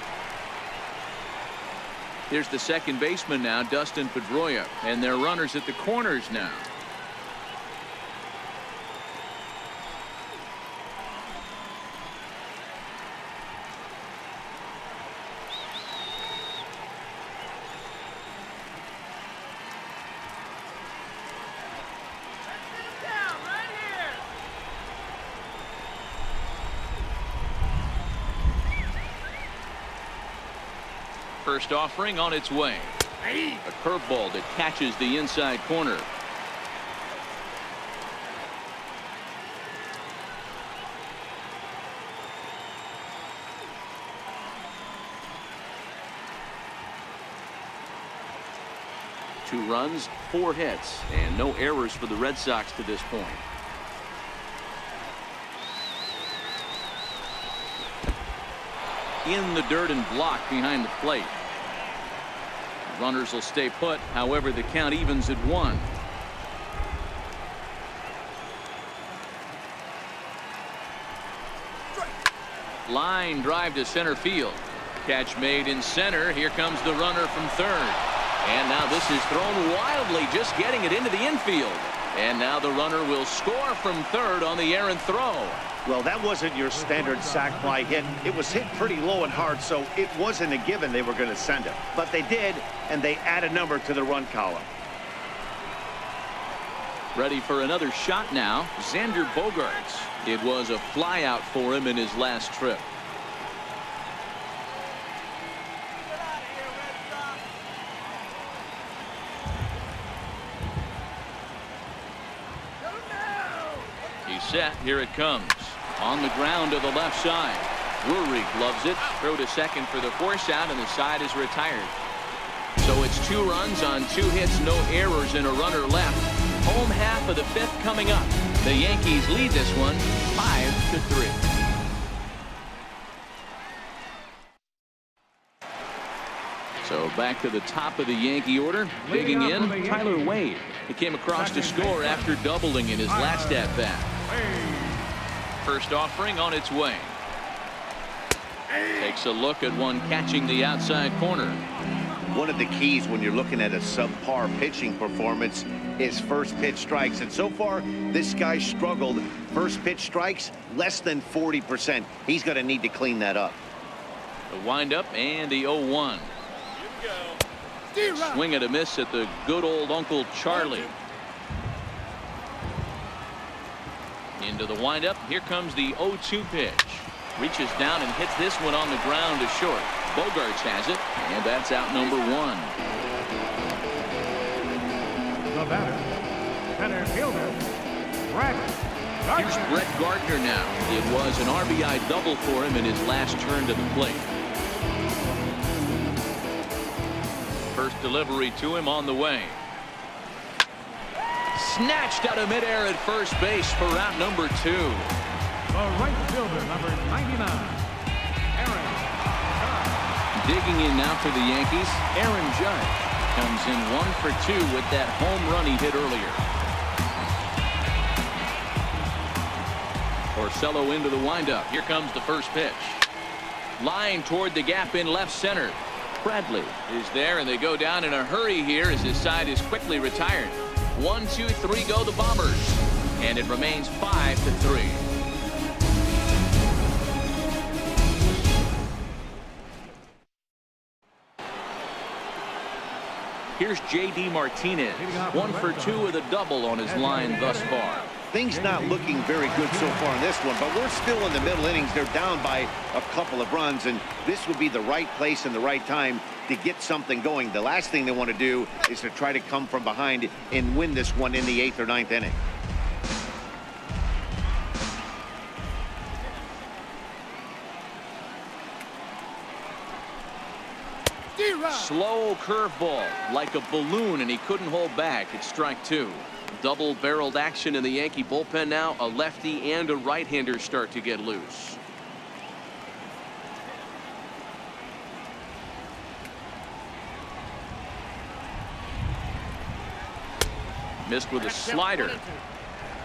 Here's the second baseman now, Dustin Pedroia, and they're runners at the corners now. First offering on its way. A curveball that catches the inside corner. Two runs, 4 hits, and no errors for the Red Sox to this point. In the dirt and blocked behind the plate. Runners will stay put. However, the count evens at 1. Line drive to center field. Catch made in center. Here comes the runner from third. And now this is thrown wildly, just getting it into the infield. And now the runner will score from third on the errant throw. Well, that wasn't your standard sac fly hit. It was hit pretty low and hard, so it wasn't a given they were going to send it. But they did, and they add a number to the run column. Ready for another shot now. Xander Bogaerts. It was a fly out for him in his last trip. He's set. Here it comes. On the ground to the left side. Rurik loves it. Throw to second for the force out, and the side is retired. So it's 2 runs on 2 hits, no errors, and a runner left. Home half of the 5th coming up. The Yankees lead this one 5-3. So back to the top of the Yankee order. Digging in, Tyler Wade. He came across to score after doubling in his last at-bat. First offering on its way. Takes a look at one catching the outside corner. One of the keys when you're looking at a subpar pitching performance is first pitch strikes. And so far, this guy struggled. First pitch strikes, less than 40%. He's going to need to clean that up. The windup and the 0-1. Swing and a miss at the good old Uncle Charlie. Into the windup. Here comes the 0-2 pitch. Reaches down and hits this one on the ground to short. Bogaerts has it, and that's out number 1. The batter, center fielder, Brett Gardner. Here's Brett Gardner now. It was an RBI double for him in his last turn to the plate. First delivery to him on the way. Snatched out of midair at first base for out number 2. The right fielder, number 99, Aaron Judge. Digging in now for the Yankees, Aaron Judge comes in 1 for 2 with that home run he hit earlier. Porcello into the windup. Here comes the first pitch. Line toward the gap in left center. Bradley is there, and they go down in a hurry here as his side is quickly retired. 1, 2, 3 go the Bombers, and it remains 5-3. Here's J.D. Martinez, 1 for 2 with a double on his line thus far. Things not looking very good so far in this one, but we're still in the middle innings. They're down by a couple of runs, and this would be the right place and the right time to get something going. The last thing they want to do is to try to come from behind and win this one in the 8th or 9th inning. Slow curveball like a balloon, and he couldn't hold back. It's strike 2. Double-barreled action in the Yankee bullpen now. A lefty and a right-hander start to get loose. Missed with a slider.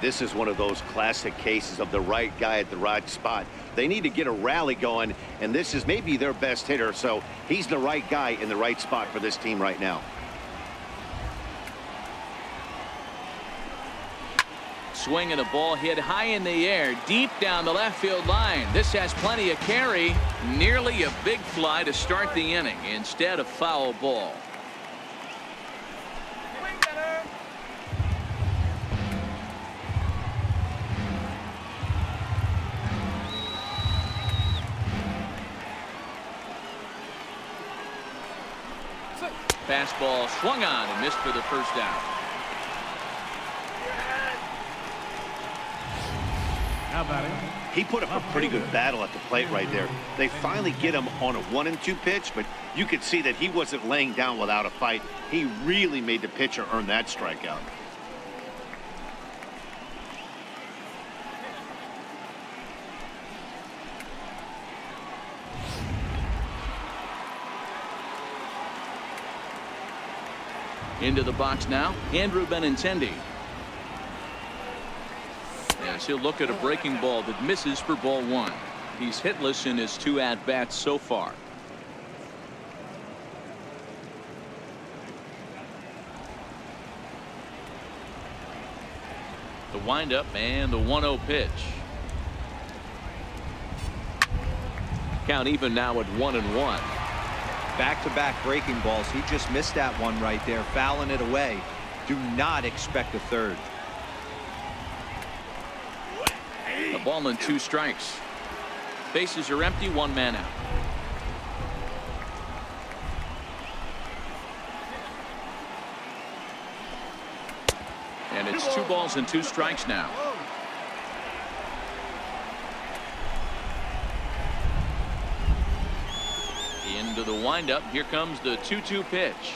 This is one of those classic cases of the right guy at the right spot. They need to get a rally going, and this is maybe their best hitter, so he's the right guy in the right spot for this team right now. Swing and a ball hit high in the air, deep down the left field line. This has plenty of carry. Nearly a big fly to start the inning. Instead, a foul ball. Fastball swung on and missed for the first down. Now batting. He put up a pretty good battle at the plate right there. They finally get him on a 1-2 pitch, but you could see that he wasn't laying down without a fight. He really made the pitcher earn that strikeout. Into the box now, Andrew Benintendi. As he'll look at a breaking ball that misses for ball one. He's hitless in his 2 at-bats so far. The windup and the 1-0 pitch. Count even now at 1-1. Back-to-back breaking balls. He just missed that one right there, fouling it away. Do not expect a third. A ball and 2 strikes. Bases are empty, 1 man out. And it's 2 balls and 2 strikes now. Into the windup. Here comes the 2-2 pitch.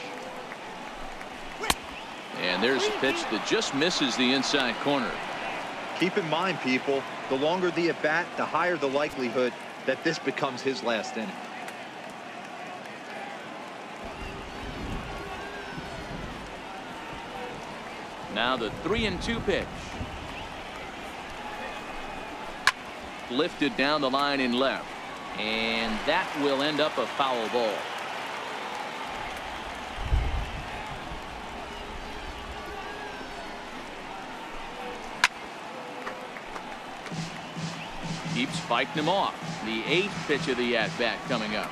And there's a pitch that just misses the inside corner. Keep in mind, people, the longer the at-bat, the higher the likelihood that this becomes his last inning. Now the 3-2 pitch. Lifted down the line in left. And that will end up a foul ball. Keeps fighting him off. The 8th pitch of the at-bat coming up.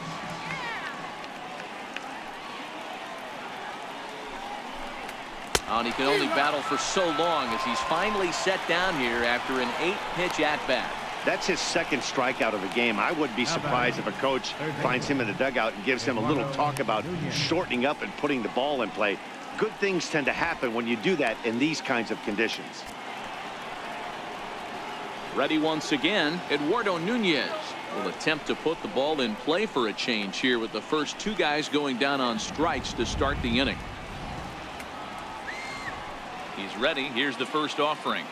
And he can only battle for so long as he's finally set down here after an 8-pitch at-bat. That's his 2nd strikeout of the game. I wouldn't be surprised if a coach finds him in the dugout and gives him a little talk about shortening up and putting the ball in play. Good things tend to happen when you do that in these kinds of conditions. Ready once again, Eduardo Nunez will attempt to put the ball in play for a change here with the first 2 guys going down on strikes to start the inning. He's ready. Here's the first offering.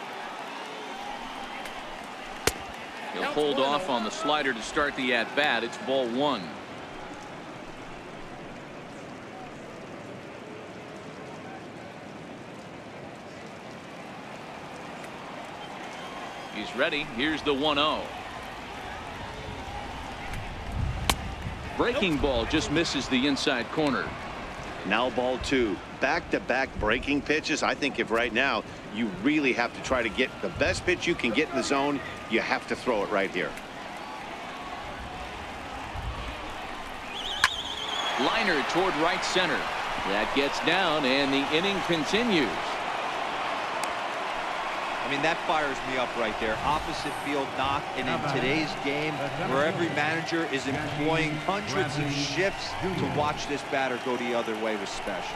He'll hold off on the slider to start the at-bat. It's ball 1. He's ready. Here's the 1-0. Breaking ball just misses the inside corner. Now ball 2. Back-to-back breaking pitches. I think if right now you really have to try to get the best pitch you can get in the zone, you have to throw it right here. Liner toward right center. That gets down and the inning continues. I mean, that fires me up right there. Opposite field knock, and in today's game where every manager is employing hundreds of shifts to watch this batter go the other way was special.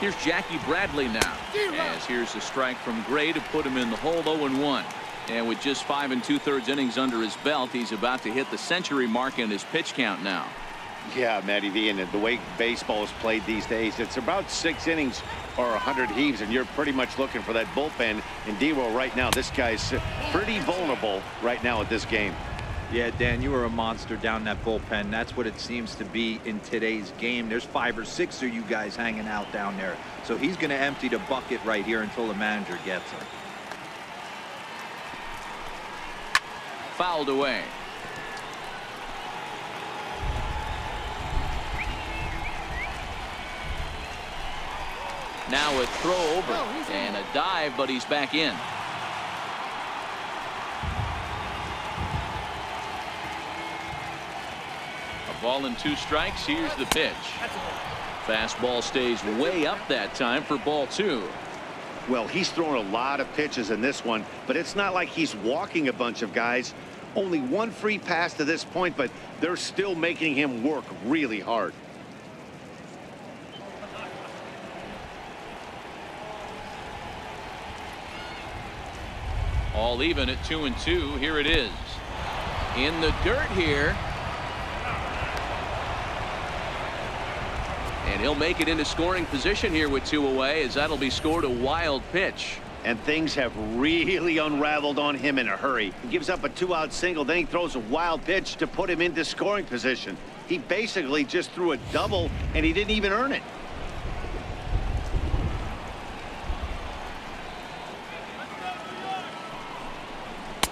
Here's Jackie Bradley now, as here's a strike from Gray to put him in the hole. 0-1. And with just 5 2/3 innings under his belt, he's about to hit the century mark in his pitch count now. Yeah, Matty V, and the way baseball is played these days, it's about 6 innings or 100 heaves, and you're pretty much looking for that bullpen. And D-Roll right now, this guy's pretty vulnerable right now at this game. Yeah, Dan, you were a monster down that bullpen. That's what it seems to be in today's game. There's 5 or 6 of you guys hanging out down there. So he's going to empty the bucket right here until the manager gets him. Fouled away. Now a throw over and a dive, but he's back in. A ball and 2 strikes. Here's the pitch. Fastball stays way up that time for ball 2. Well, he's thrown a lot of pitches in this one, but it's not like he's walking a bunch of guys. Only one free pass to this point, but they're still making him work really hard. All even at 2-2. Here it is. In the dirt here. And he'll make it into scoring position here with 2 away, as that'll be scored a wild pitch. And things have really unraveled on him in a hurry. He gives up a 2-out single, then he throws a wild pitch to put him into scoring position. He basically just threw a double, and he didn't even earn it.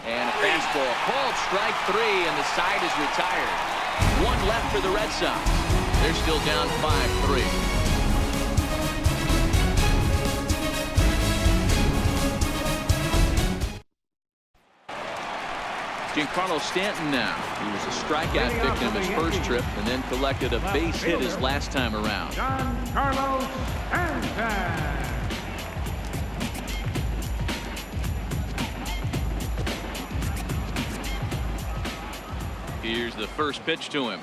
And a fastball called strike 3, and the side is retired. 1 left for the Red Sox. They're still down 5-3. Giancarlo Stanton now. He was a strikeout victim his first trip and then collected a base hit his last time around. Giancarlo Stanton. Here's the first pitch to him.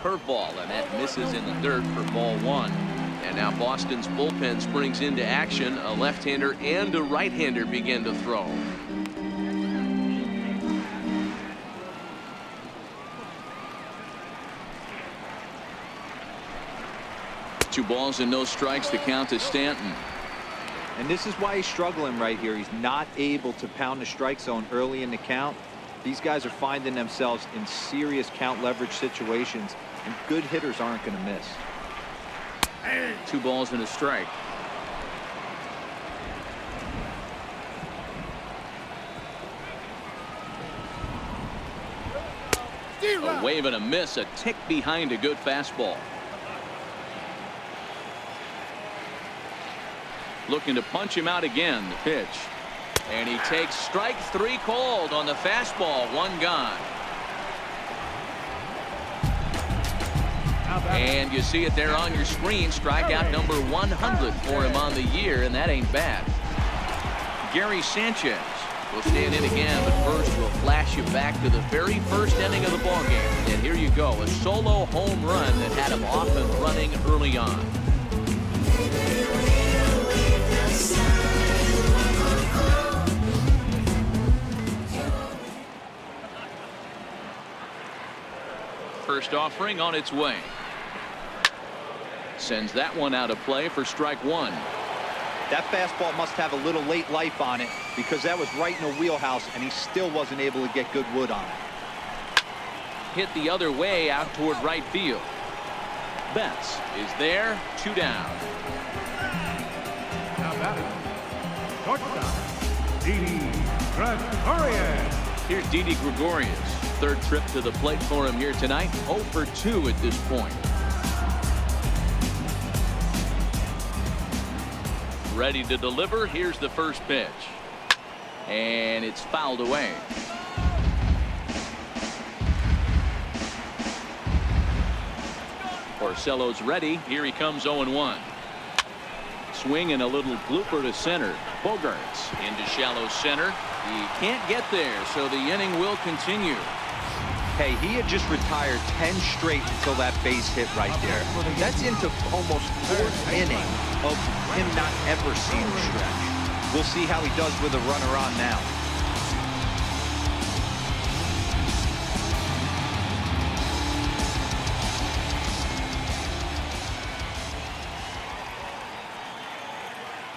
Curveball, and that misses in the dirt for ball 1. And now Boston's bullpen springs into action. A left-hander and a right-hander begin to throw. Two balls and no strikes to count to Stanton. And this is why he's struggling right here. He's not able to pound the strike zone early in the count. These guys are finding themselves in serious count leverage situations, and good hitters aren't going to miss. 2 balls and a strike. A wave and a miss, a tick behind a good fastball. Looking to punch him out again. The pitch. And he takes strike 3 called on the fastball. 1 gone. And you see it there on your screen. Strikeout number 100 for him on the year, and that ain't bad. Gary Sanchez will stand in again, but first we'll flash you back to the very first inning of the ballgame. And here you go, a solo home run that had him off and running early on. First offering on its way. Sends that one out of play for strike 1. That fastball must have a little late life on it, because that was right in the wheelhouse, and he still wasn't able to get good wood on it. Hit the other way out toward right field. Betts is there. 2 down. Now batting, shortstop, Didi Gregorius. Here's Didi Gregorius. 3rd trip to the plate for him here tonight. 0 for 2 at this point. Ready to deliver. Here's the first pitch. And it's fouled away. Porcello's ready. Here he comes 0-1. Swing and a little blooper to center. Bogarts into shallow center. He can't get there, so the inning will continue. Hey, he had just retired 10 straight until that base hit right there. That's into almost 4th inning of him not ever seeing a stretch. We'll see how he does with a runner on now.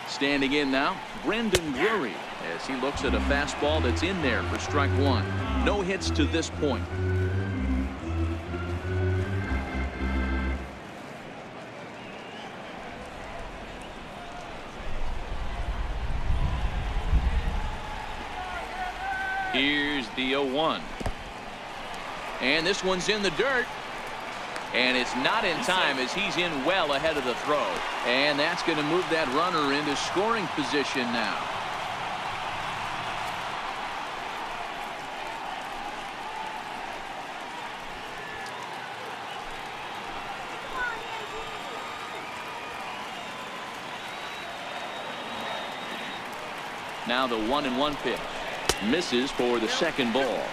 Standing in now, Brendan Drury, as he looks at a fastball that's in there for strike 1. No hits to this point. Here's the 0-1. And this one's in the dirt. And it's not in time, as he's in well ahead of the throw. And that's going to move that runner into scoring position now. Now the 1-1 pitch. Misses for the second ball.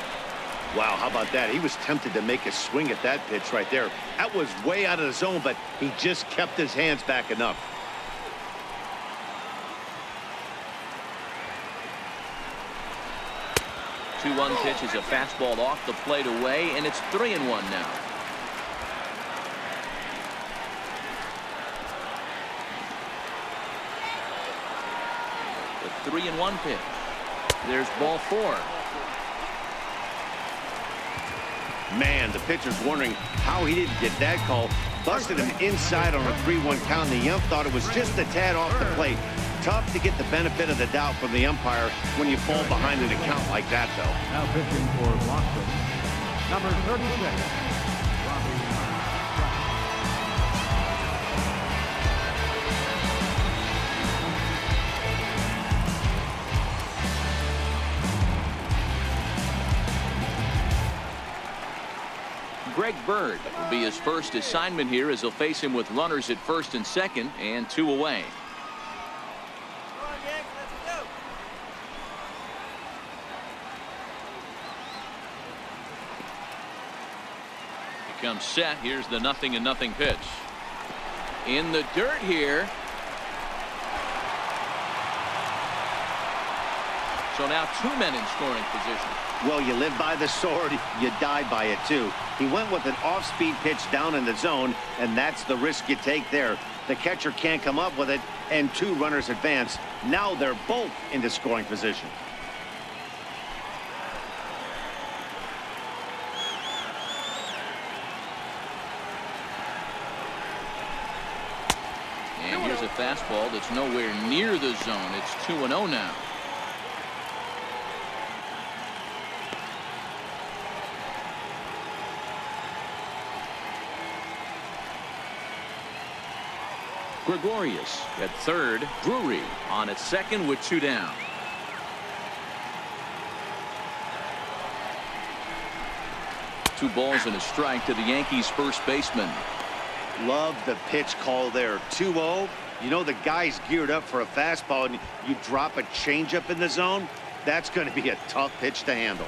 Wow, how about that? He was tempted to make a swing at that pitch right there. That was way out of the zone, but he just kept his hands back enough. The 2-1 pitch is a fastball off the plate away, and it's 3-1 now. The 3-1 pitch. There's ball 4. Man, the pitcher's wondering how he didn't get that call. Busted him inside on a 3-1 count. The ump thought it was just a tad off the plate. Tough to get the benefit of the doubt from the umpire when you fall behind an account like that, though. Now pitching for Boston, number 36. Greg Bird will be his first assignment here as he'll face him with runners at first and second and 2 away. He comes set. Here's the 0-0 pitch. In the dirt here. So now 2 men in scoring position. Well, you live by the sword, you die by it, too. He went with an off-speed pitch down in the zone, and that's the risk you take there. The catcher can't come up with it, and 2 runners advance. Now they're both into scoring position. And here's a fastball that's nowhere near the zone. It's 2-0 now. Gregorius at third. Drury on at second with 2 down. Two balls and a strike to the Yankees first baseman. Love the pitch call there. 2-0. You know the guy's geared up for a fastball, and you drop a changeup in the zone. That's going to be a tough pitch to handle.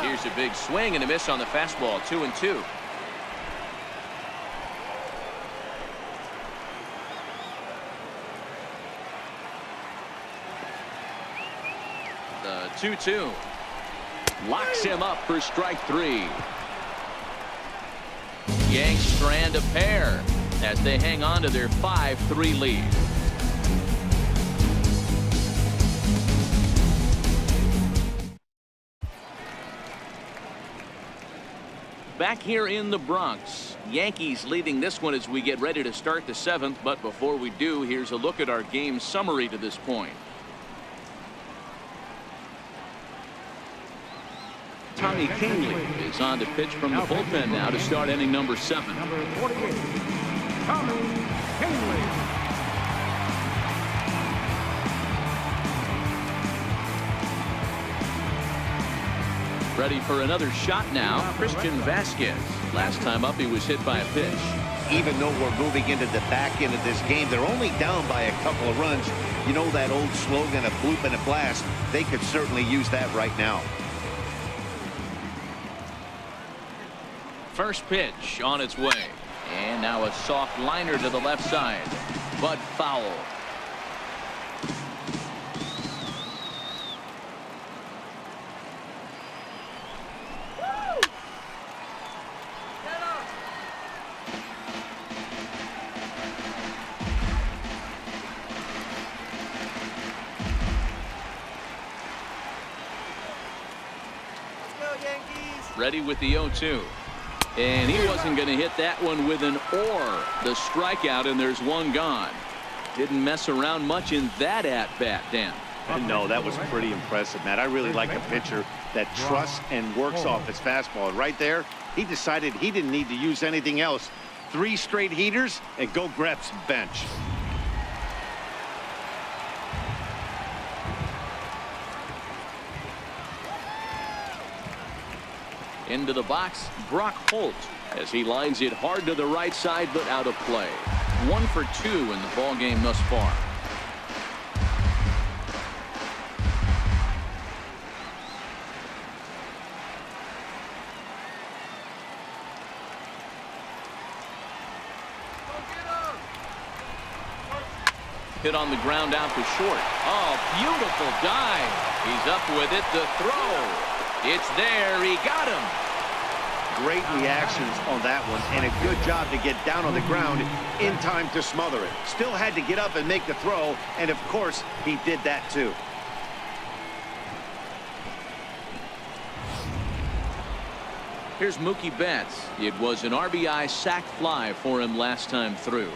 Here's a big swing and a miss on the fastball. 2-2. The 2-2 locks him up for strike 3. Yanks strand a pair as they hang on to their 5-3 lead. Back here in the Bronx, Yankees leading this one as we get ready to start the 7th. But before we do, here's a look at our game summary to this point. Tommy Kahnle is on to pitch from the bullpen now to start inning number 7. Number 48, Tommy Kahnle. Ready for another shot now, Christian Vasquez. Last time up, he was hit by a pitch. Even though we're moving into the back end of this game, they're only down by a couple of runs. You know that old slogan, a bloop and a blast. They could certainly use that right now. First pitch on its way. And now a soft liner to the left side. But foul. Ready with the 0-2. And he wasn't going to hit that one with an or. The strikeout, and there's one gone. Didn't mess around much in that at-bat, Dan. No, that was pretty impressive, Matt. I really like a pitcher that trusts and works off his fastball. And right there, he decided he didn't need to use anything else. 3 straight heaters and go grab some bench. Into the box, Brock Holt. as he lines it hard to the right side, but out of play. 1 for 2 in the ball game thus far. Hit on the ground out to short. Oh, beautiful dive. He's up with it. The throw. It's there. He got him. Great reactions on that one, and a good job to get down on the ground in time to smother it. Still had to get up and make the throw, and of course, he did that too. Here's Mookie Betts. It was an RBI sac fly for him last time through.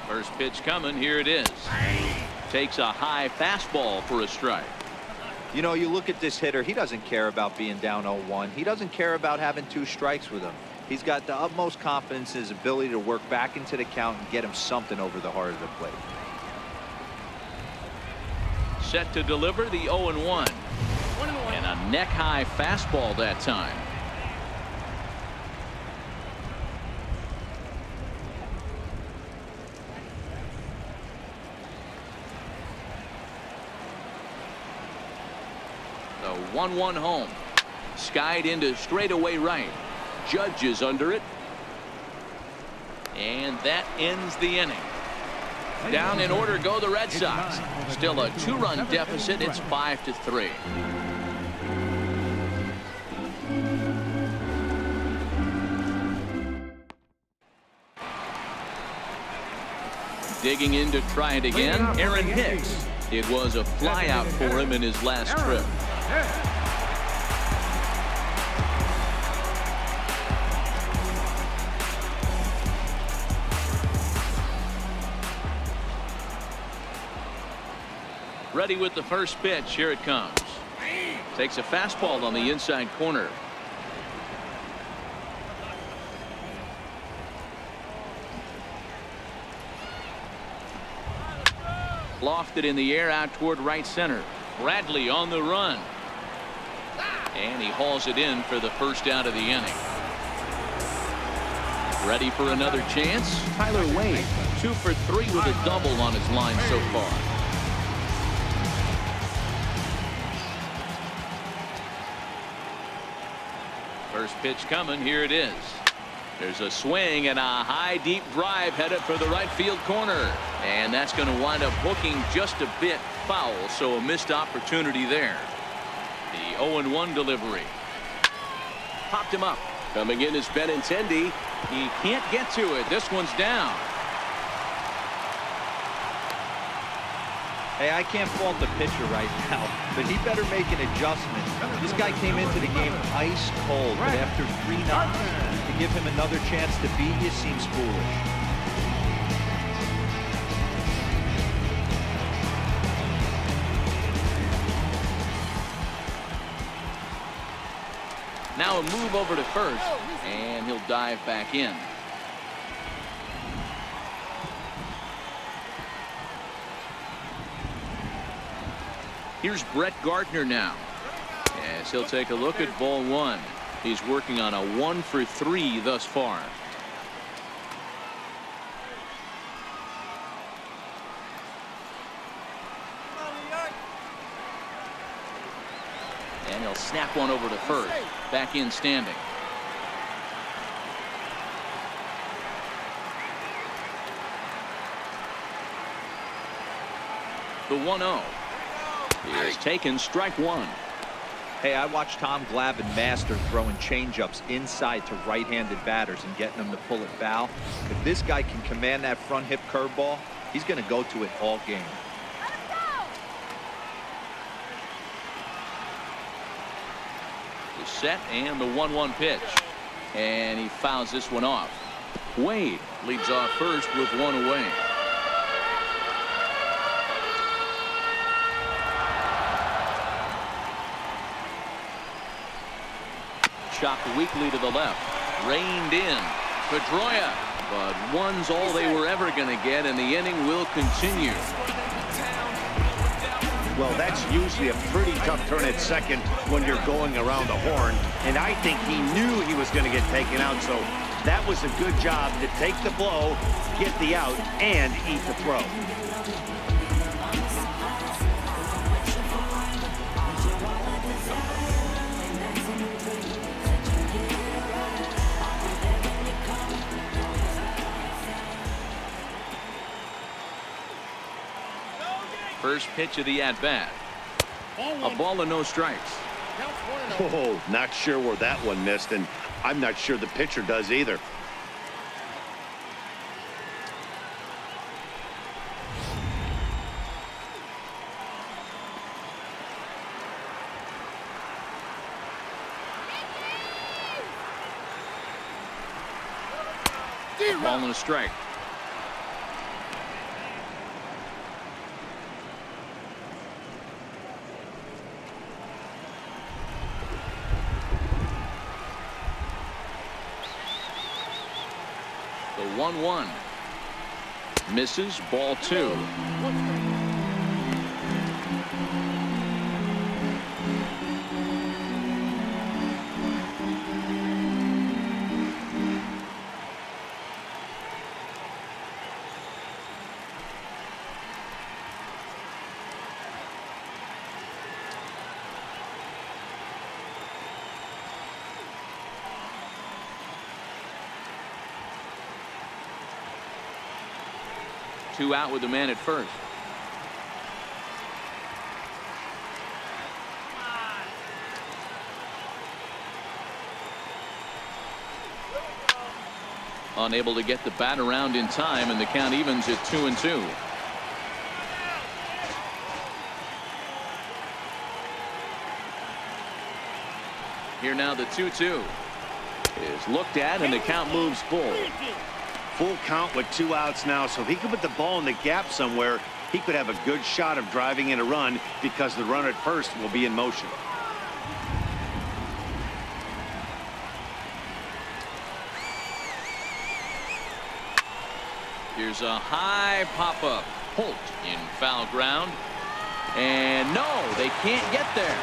First pitch coming. Here it is. Takes a high fastball for a strike. You know, you look at this hitter, he doesn't care about being down 0-1. He doesn't care about having 2 strikes with him. He's got the utmost confidence in his ability to work back into the count and get him something over the heart of the plate. Set to deliver the 0-1. And a neck-high fastball that time. The 1-1 home. Skied into straightaway right. Judge is under it. And that ends the inning. Down in order go the Red Sox. Still a 2-run deficit. It's 5-3. Digging in to try it again. Aaron Hicks. It was a fly out for him in his last trip. Ready with the first pitch. Here it comes. Takes a fastball on the inside corner. Lofted in the air out toward right center. Bradley on the run. And he hauls it in for the first out of the inning. Ready for another chance? Tyler Wade, 2 for 3 with a double on his line so far. First pitch coming. Here it is. There's a swing and a high deep drive headed for the right field corner. And that's going to wind up hooking just a bit foul. So a missed opportunity there. The 0-1 delivery. Popped him up. Coming in is Benintendi. He can't get to it. This one's down. Hey, I can't fault the pitcher right now, but he better make an adjustment. This guy came into the game ice cold, but after 3 knocks, to give him another chance to beat you seems foolish. Now a move over to first, and he'll dive back in. Here's Brett Gardner now. As he'll take a look at ball 1. He's working on a 1 for 3 thus far. And he'll snap one over to first. Back in standing. The 1-0. He is taken strike 1. Hey, I watched Tom Glavine master throwing changeups inside to right-handed batters and getting them to pull it foul. If this guy can command that front hip curveball, he's going to go to it all game. The set and the 1-1 pitch. And he fouls this one off. Wade leads off first with 1 away. chopped weakly to the left. Reined in. Pedroia. But one's all they were ever going to get, and the inning will continue. Well, that's usually a pretty tough turn at second when you're going around the horn. And I think he knew he was going to get taken out, so that was a good job to take the blow, get the out, and eat the throw. First pitch of the at-bat. A ball and no strikes. Oh, not sure where that one missed, and I'm not sure the pitcher does either. Ball and a strike. The 1-1 misses. Ball 2. Two out with the man at first. Unable to get the bat around in time, and the count evens at 2-2. Here now the 2-2 is looked at, and the count moves full. Full count with 2 outs now, so if he could put the ball in the gap somewhere, he could have a good shot of driving in a run because the runner at first will be in motion. Here's a high pop-up. Holt in foul ground. And no, they can't get there.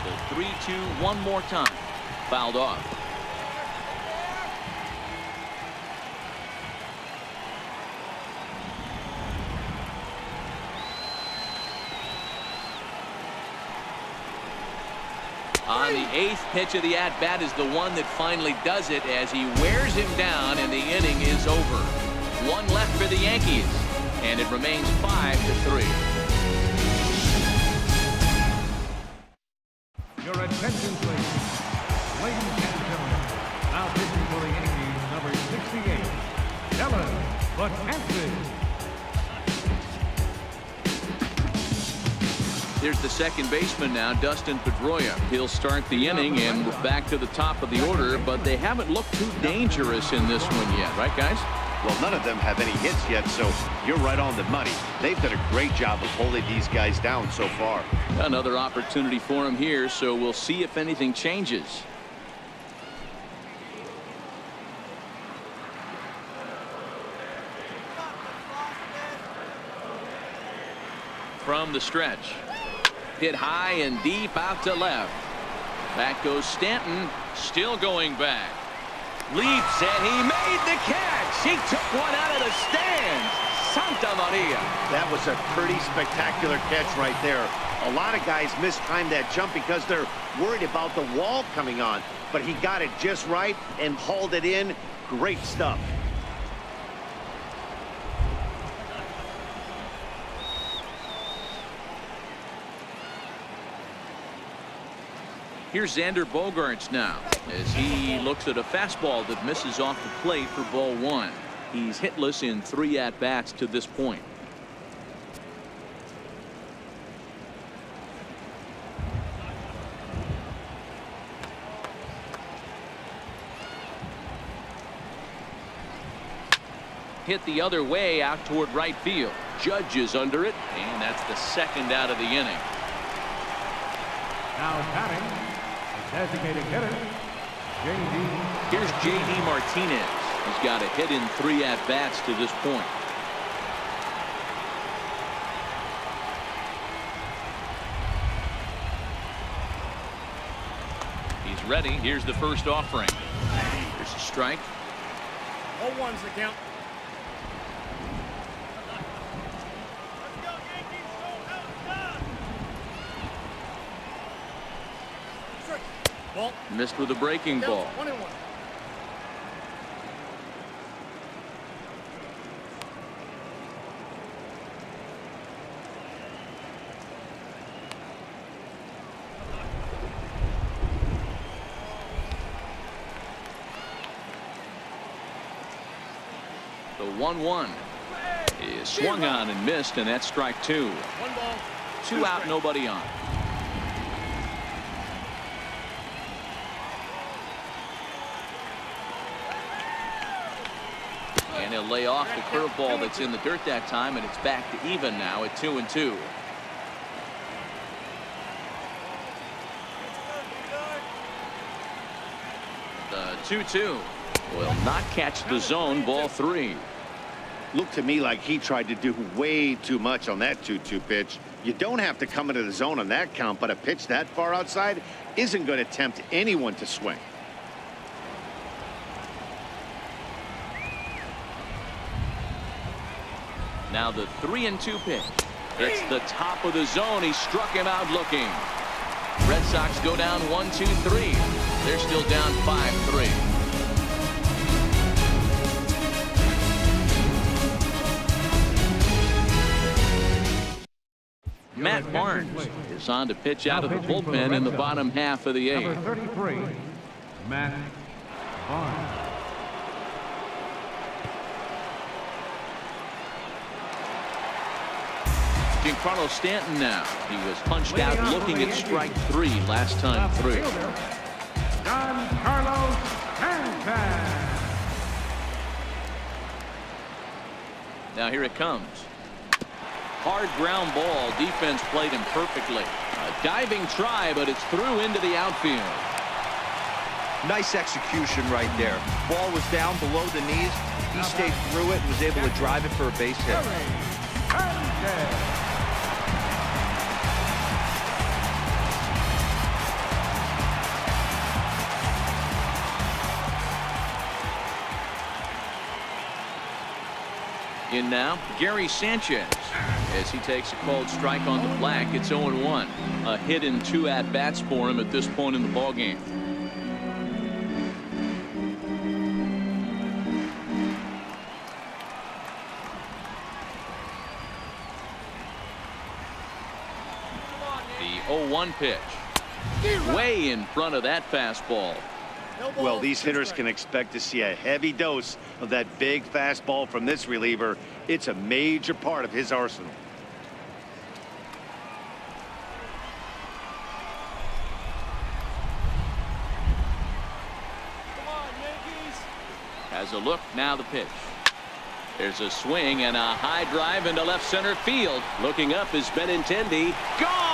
The 3-2 one more time. Fouled off. On the 8th pitch of the at-bat is the one that finally does it as he wears him down, and the inning is over. One left for the Yankees, and it remains 5-3. Your attention, please. Ladies and gentlemen, now pitching for the Yankees, number 68, Dylan Betances. There's the second baseman now, Dustin Pedroia. He'll start the inning, and we're back to the top of the order, but they haven't looked too dangerous in this one yet, right, guys? Well, none of them have any hits yet, so you're right on the money. They've done a great job of holding these guys down so far. Another opportunity for him here, so we'll see if anything changes. From the stretch. Hit high and deep out to left. Back goes Stanton, still going back. Leaps, and he made the catch. He took one out of the stands. Santa Maria. That was a pretty spectacular catch right there. A lot of guys mistime that jump because they're worried about the wall coming on. But he got it just right and hauled it in. Great stuff. Here's Xander Bogaerts now as he looks at a fastball that misses off the plate for ball 1. He's hitless in 3 at-bats to this point. Hit the other way out toward right field. Judges under it, and that's the second out of the inning. Now batting, the designated hitter, J.D. Here's J.D. Martinez. He's got a hit in 3 at-bats to this point. He's ready. Here's the first offering. Here's a strike. 0-1's the count. Ball. Missed with a breaking ball. 1-1. The 1-1 is swung on and missed, and that's strike 2. 1 ball. 2 out, nobody on. And he'll lay off the curveball that's in the dirt that time, and it's back to even now at 2-2. The 2-2 will not catch the zone. Ball 3. Looked to me like he tried to do way too much on that 2-2 pitch. You don't have to come into the zone on that count, but a pitch that far outside isn't going to tempt anyone to swing. Now the 3-2 pitch. It's the top of the zone. He struck him out looking. Red Sox go down 1-2-3. They're still down 5-3. Matt Barnes is on to pitch out of the bullpen in the bottom half of the 8th. Number 33, Matt Barnes. Giancarlo Stanton now. He was punched out looking at strike 3 last time through. Giancarlo Stanton. Now here it comes. Hard ground ball. Defense played him perfectly. A diving try, but it's through into the outfield. Nice execution right there. Ball was down below the knees. He stayed through it and was able to drive it for a base hit. In now, Gary Sanchez, as he takes a called strike on the black. It's 0-1. A hit in 2 at-bats for him at this point in the ballgame. The 0-1 pitch. Way in front of that fastball. Well, these hitters can expect to see a heavy dose of that big fastball from this reliever. It's a major part of his arsenal. Come on, Yankees. Has a look. Now the pitch. There's a swing and a high drive into left center field. Looking up is Benintendi. Gone!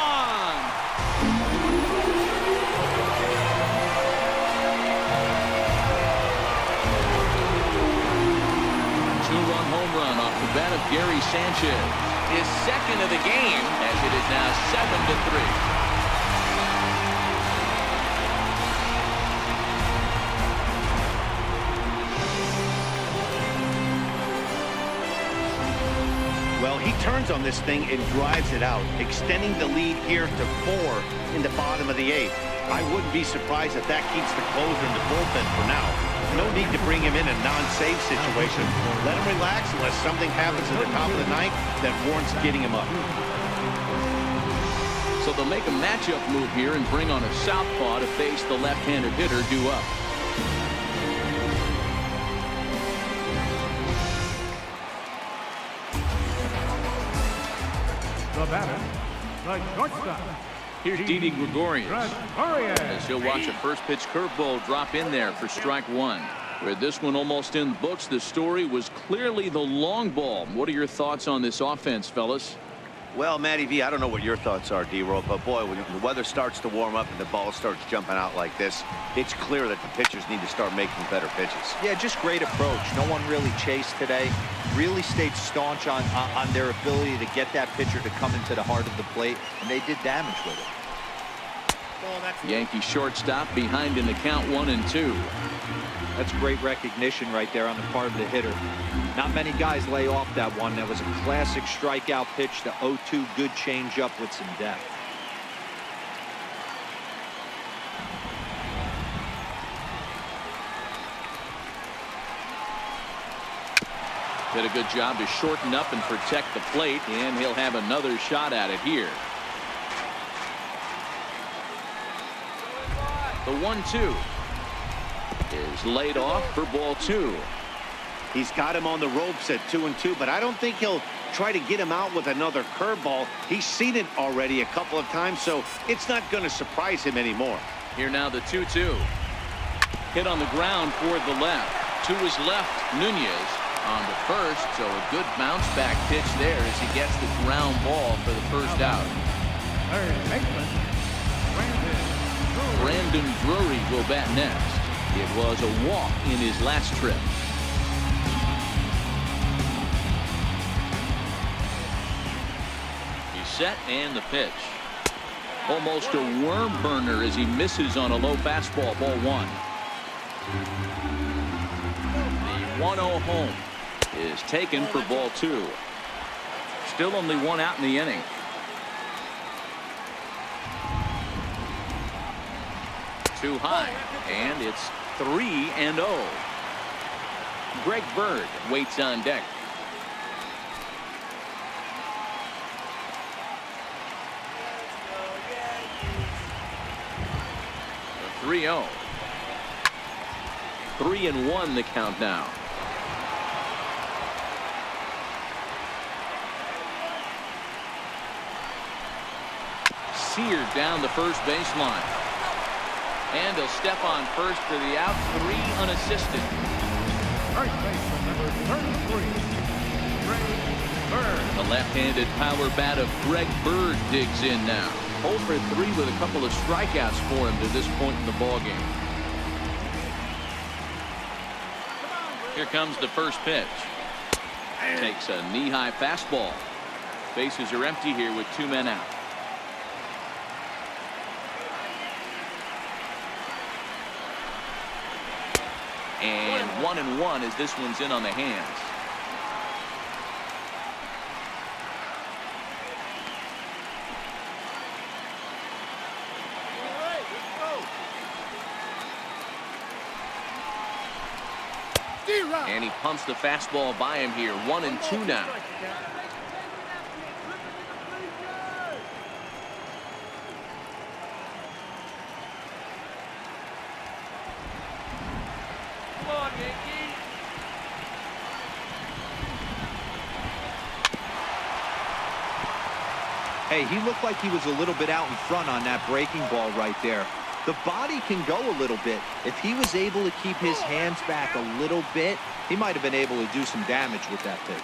Two-run home run off the bat of Gary Sanchez. His second of the game, as it is now 7-3. Well, he turns on this thing and drives it out, extending the lead here to 4 in the bottom of the 8th. I wouldn't be surprised if that keeps the closer in the bullpen for now. No need to bring him in a non-save situation. Let him relax unless something happens at the top of the 9th that warrants getting him up. So they'll make a matchup move here and bring on a southpaw to face the left-handed hitter due up. The batter, the shortstop. Here's Didi Gregorius, Gregorius. as he'll watch a first pitch curveball drop in there for strike 1. With this one almost in the books, the story was clearly the long ball. What are your thoughts on this offense, fellas? Well, Matty V, I don't know what your thoughts are, D-Roll, but boy, when the weather starts to warm up and the ball starts jumping out like this, it's clear that the pitchers need to start making better pitches. Yeah, just great approach. No one really chased today. Really stayed staunch on their ability to get that pitcher to come into the heart of the plate, and they did damage with it. Yankee shortstop behind in the count 1-2. That's great recognition right there on the part of the hitter. Not many guys lay off that one. That was a classic strikeout pitch. The 0-2 good changeup with some depth. Did a good job to shorten up and protect the plate, and he'll have another shot at it here. The 1-2 is laid off for ball 2. He's got him on the ropes at 2-2, but I don't think he'll try to get him out with another curveball. He's seen it already a couple of times, so it's not going to surprise him anymore. Here now the 2-2. Hit on the ground toward the left. To his left, Nunez on the first, so a good bounce back pitch there as he gets the ground ball for the first out. Third baseman, Brandon Drury will bat next. It was a walk in his last trip. He's set and the pitch. Almost a worm burner as he misses on a low fastball, ball 1. The 1-0 home is taken for ball 2. Still only one out in the inning. Too high, and it's 3-0. Greg Bird waits on deck. The 3-0. 3-1 the count now. Seared down the first baseline. And he'll step on first for the out. 3 unassisted. first baseman, number 33, Greg Bird. The left-handed power bat of Greg Bird digs in now. 0 for 3 with a couple of strikeouts for him to this point in the ballgame. Here comes the first pitch. Takes a knee-high fastball. Bases are empty here with 2 men out. And 1-1 as this one's in on the hands. And he pumps the fastball by him here. 1-2 now. Hey, he looked like he was a little bit out in front on that breaking ball right there. The body can go a little bit. If he was able to keep his hands back a little bit, he might have been able to do some damage with that pitch.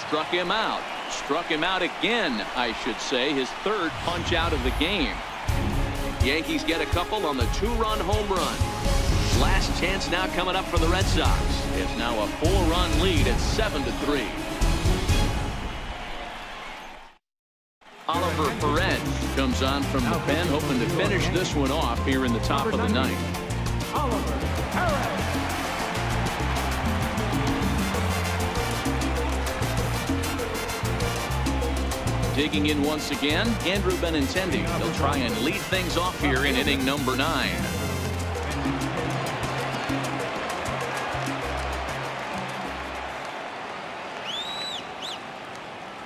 Struck him out. Struck him out again, I should say. His 3rd punch out of the game. Yankees get a couple on the 2-run home run. Last chance now coming up for the Red Sox. It's now a 4-run lead at 7-3. Oliver Perez comes on from the pen, hoping to finish this one off here in the top of the 9th. Oliver Perez. Digging in once again, Andrew Benintendi. He'll try and lead things off here in inning number 9.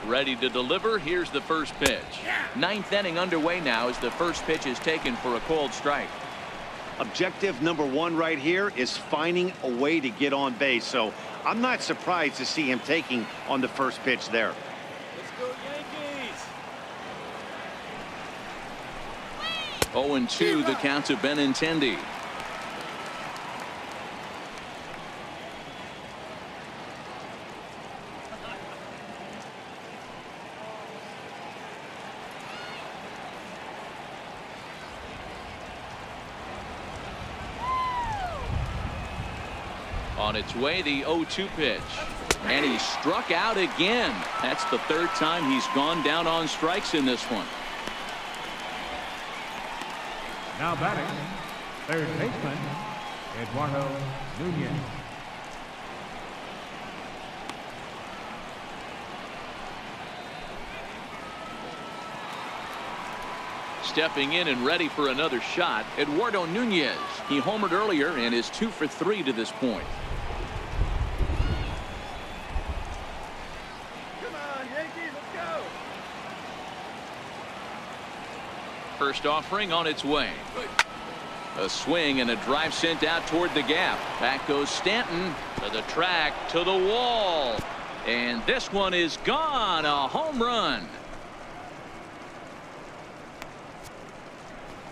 Ready to deliver. Here's the first pitch. 9th inning underway now as the first pitch is taken for a called strike. Objective number one right here is finding a way to get on base. So I'm not surprised to see him taking on the first pitch there. Let's go Yankees. 0-2 the count to Benintendi. On its way, the 0-2 pitch. And he struck out again. That's the third time he's gone down on strikes in this one. Now batting, third baseman, Eduardo Nunez. Stepping in and ready for another shot, Eduardo Nunez. He homered earlier and is 2 for 3 to this point. Come on, Yankees, let's go. First offering on its way. A swing and a drive sent out toward the gap. Back goes Stanton to the track, to the wall. And this one is gone. A home run.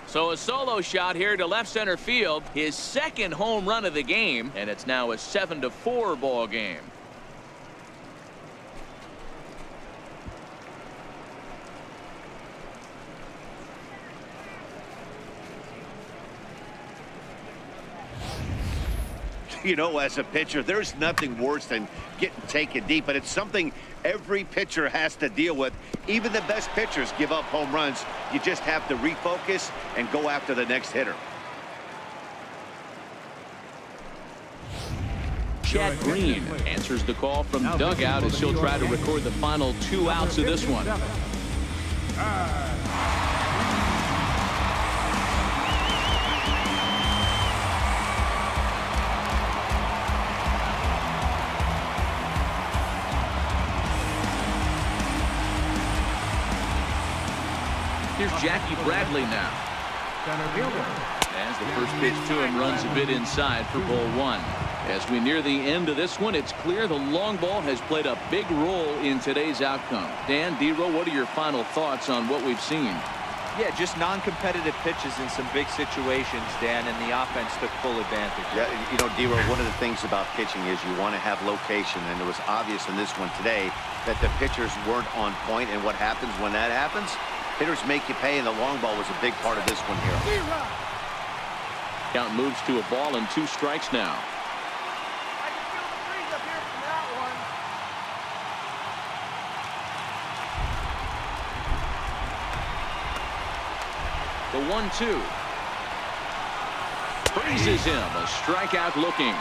So a solo shot here to left center field. His second home run of the game. And it's now a 7-4 ball game. You know, as a pitcher, there's nothing worse than getting taken deep, but it's something every pitcher has to deal with. Even the best pitchers give up home runs. You just have to refocus and go after the next hitter. Chad Green answers the call from the dugout as he'll try to record the final 2 outs of this one. Here's Jackie Bradley now. Center fielder. As the first pitch to him runs a bit inside for ball 1. As we near the end of this one, it's clear the long ball has played a big role in today's outcome. Dan, D-Row, what are your final thoughts on what we've seen? Yeah, just non-competitive pitches in some big situations, Dan, and the offense took full advantage. Yeah, you know, D-Row, one of the things about pitching is you want to have location, and it was obvious in this one today that the pitchers weren't on point, and what happens when that happens? Hitters make you pay, and the long ball was a big part of this one here. Count moves to a ball and 2 strikes now. I can feel the breeze up here from that one. The 1-2. Freezes him. A strikeout looking.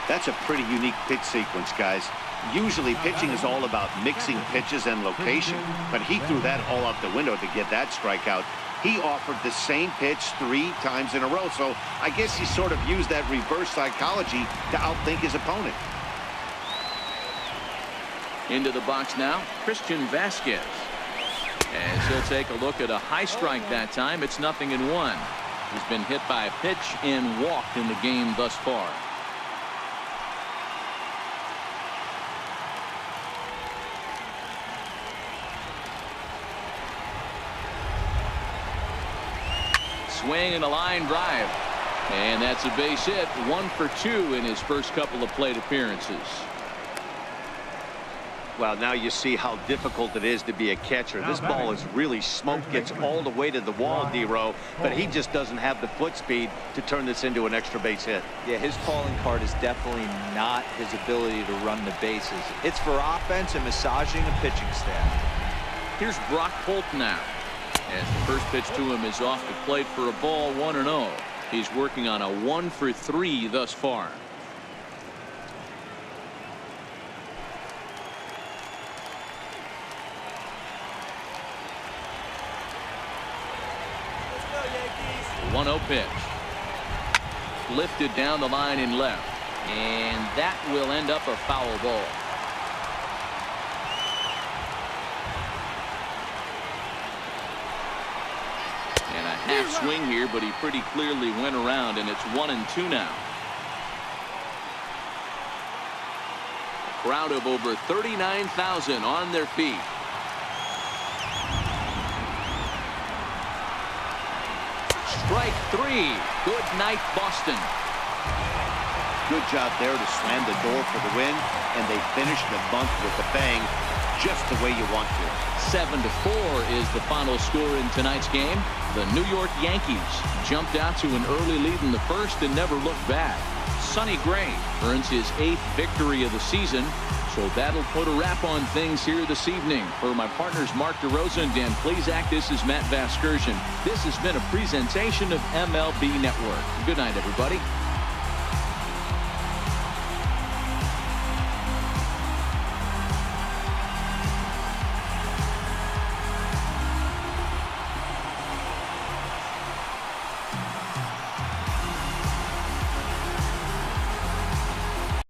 That's a pretty unique pitch sequence, guys. Usually pitching is all about mixing pitches and location, but he threw that all out the window to get that strikeout. He offered the same pitch 3 times in a row, so I guess he sort of used that reverse psychology to outthink his opponent. Into the box now, Christian Vasquez. As he'll take a look at a high strike that time, it's 0-1. He's been hit by a pitch and walked in the game thus far. Swing and a line drive. And that's a base hit. 1 for 2 in his first couple of plate appearances. Well, now you see how difficult it is to be a catcher. This ball is really smoked, gets all the way to the wall, D-Row, but he just doesn't have the foot speed to turn this into an extra base hit. Yeah, his calling card is definitely not his ability to run the bases. It's for offense and massaging a pitching staff. Here's Brock Holt now. As the first pitch to him is off the plate for a ball, 1-0. He's working on a 1 for 3 thus far. Let's go, Yankees. 1-0 pitch. Lifted down the line in left. And that will end up a foul ball. And a Half swing here, but he pretty clearly went around, and it's 1-2 now. A crowd of over 39,000 on their feet. Strike three. Good night, Boston. Good job there to slam the door for the win, and they finished the month with a bang, just the way you want to. 7-4 is the final score in tonight's game. The New York Yankees jumped out to an early lead in the first and never looked back. Sonny Gray earns his 8th victory of the season, so that'll put a wrap on things here this evening. For my partners Mark DeRosa and Dan Plezak, this is Matt Vasgersian. This has been a presentation of MLB Network. Good night, everybody.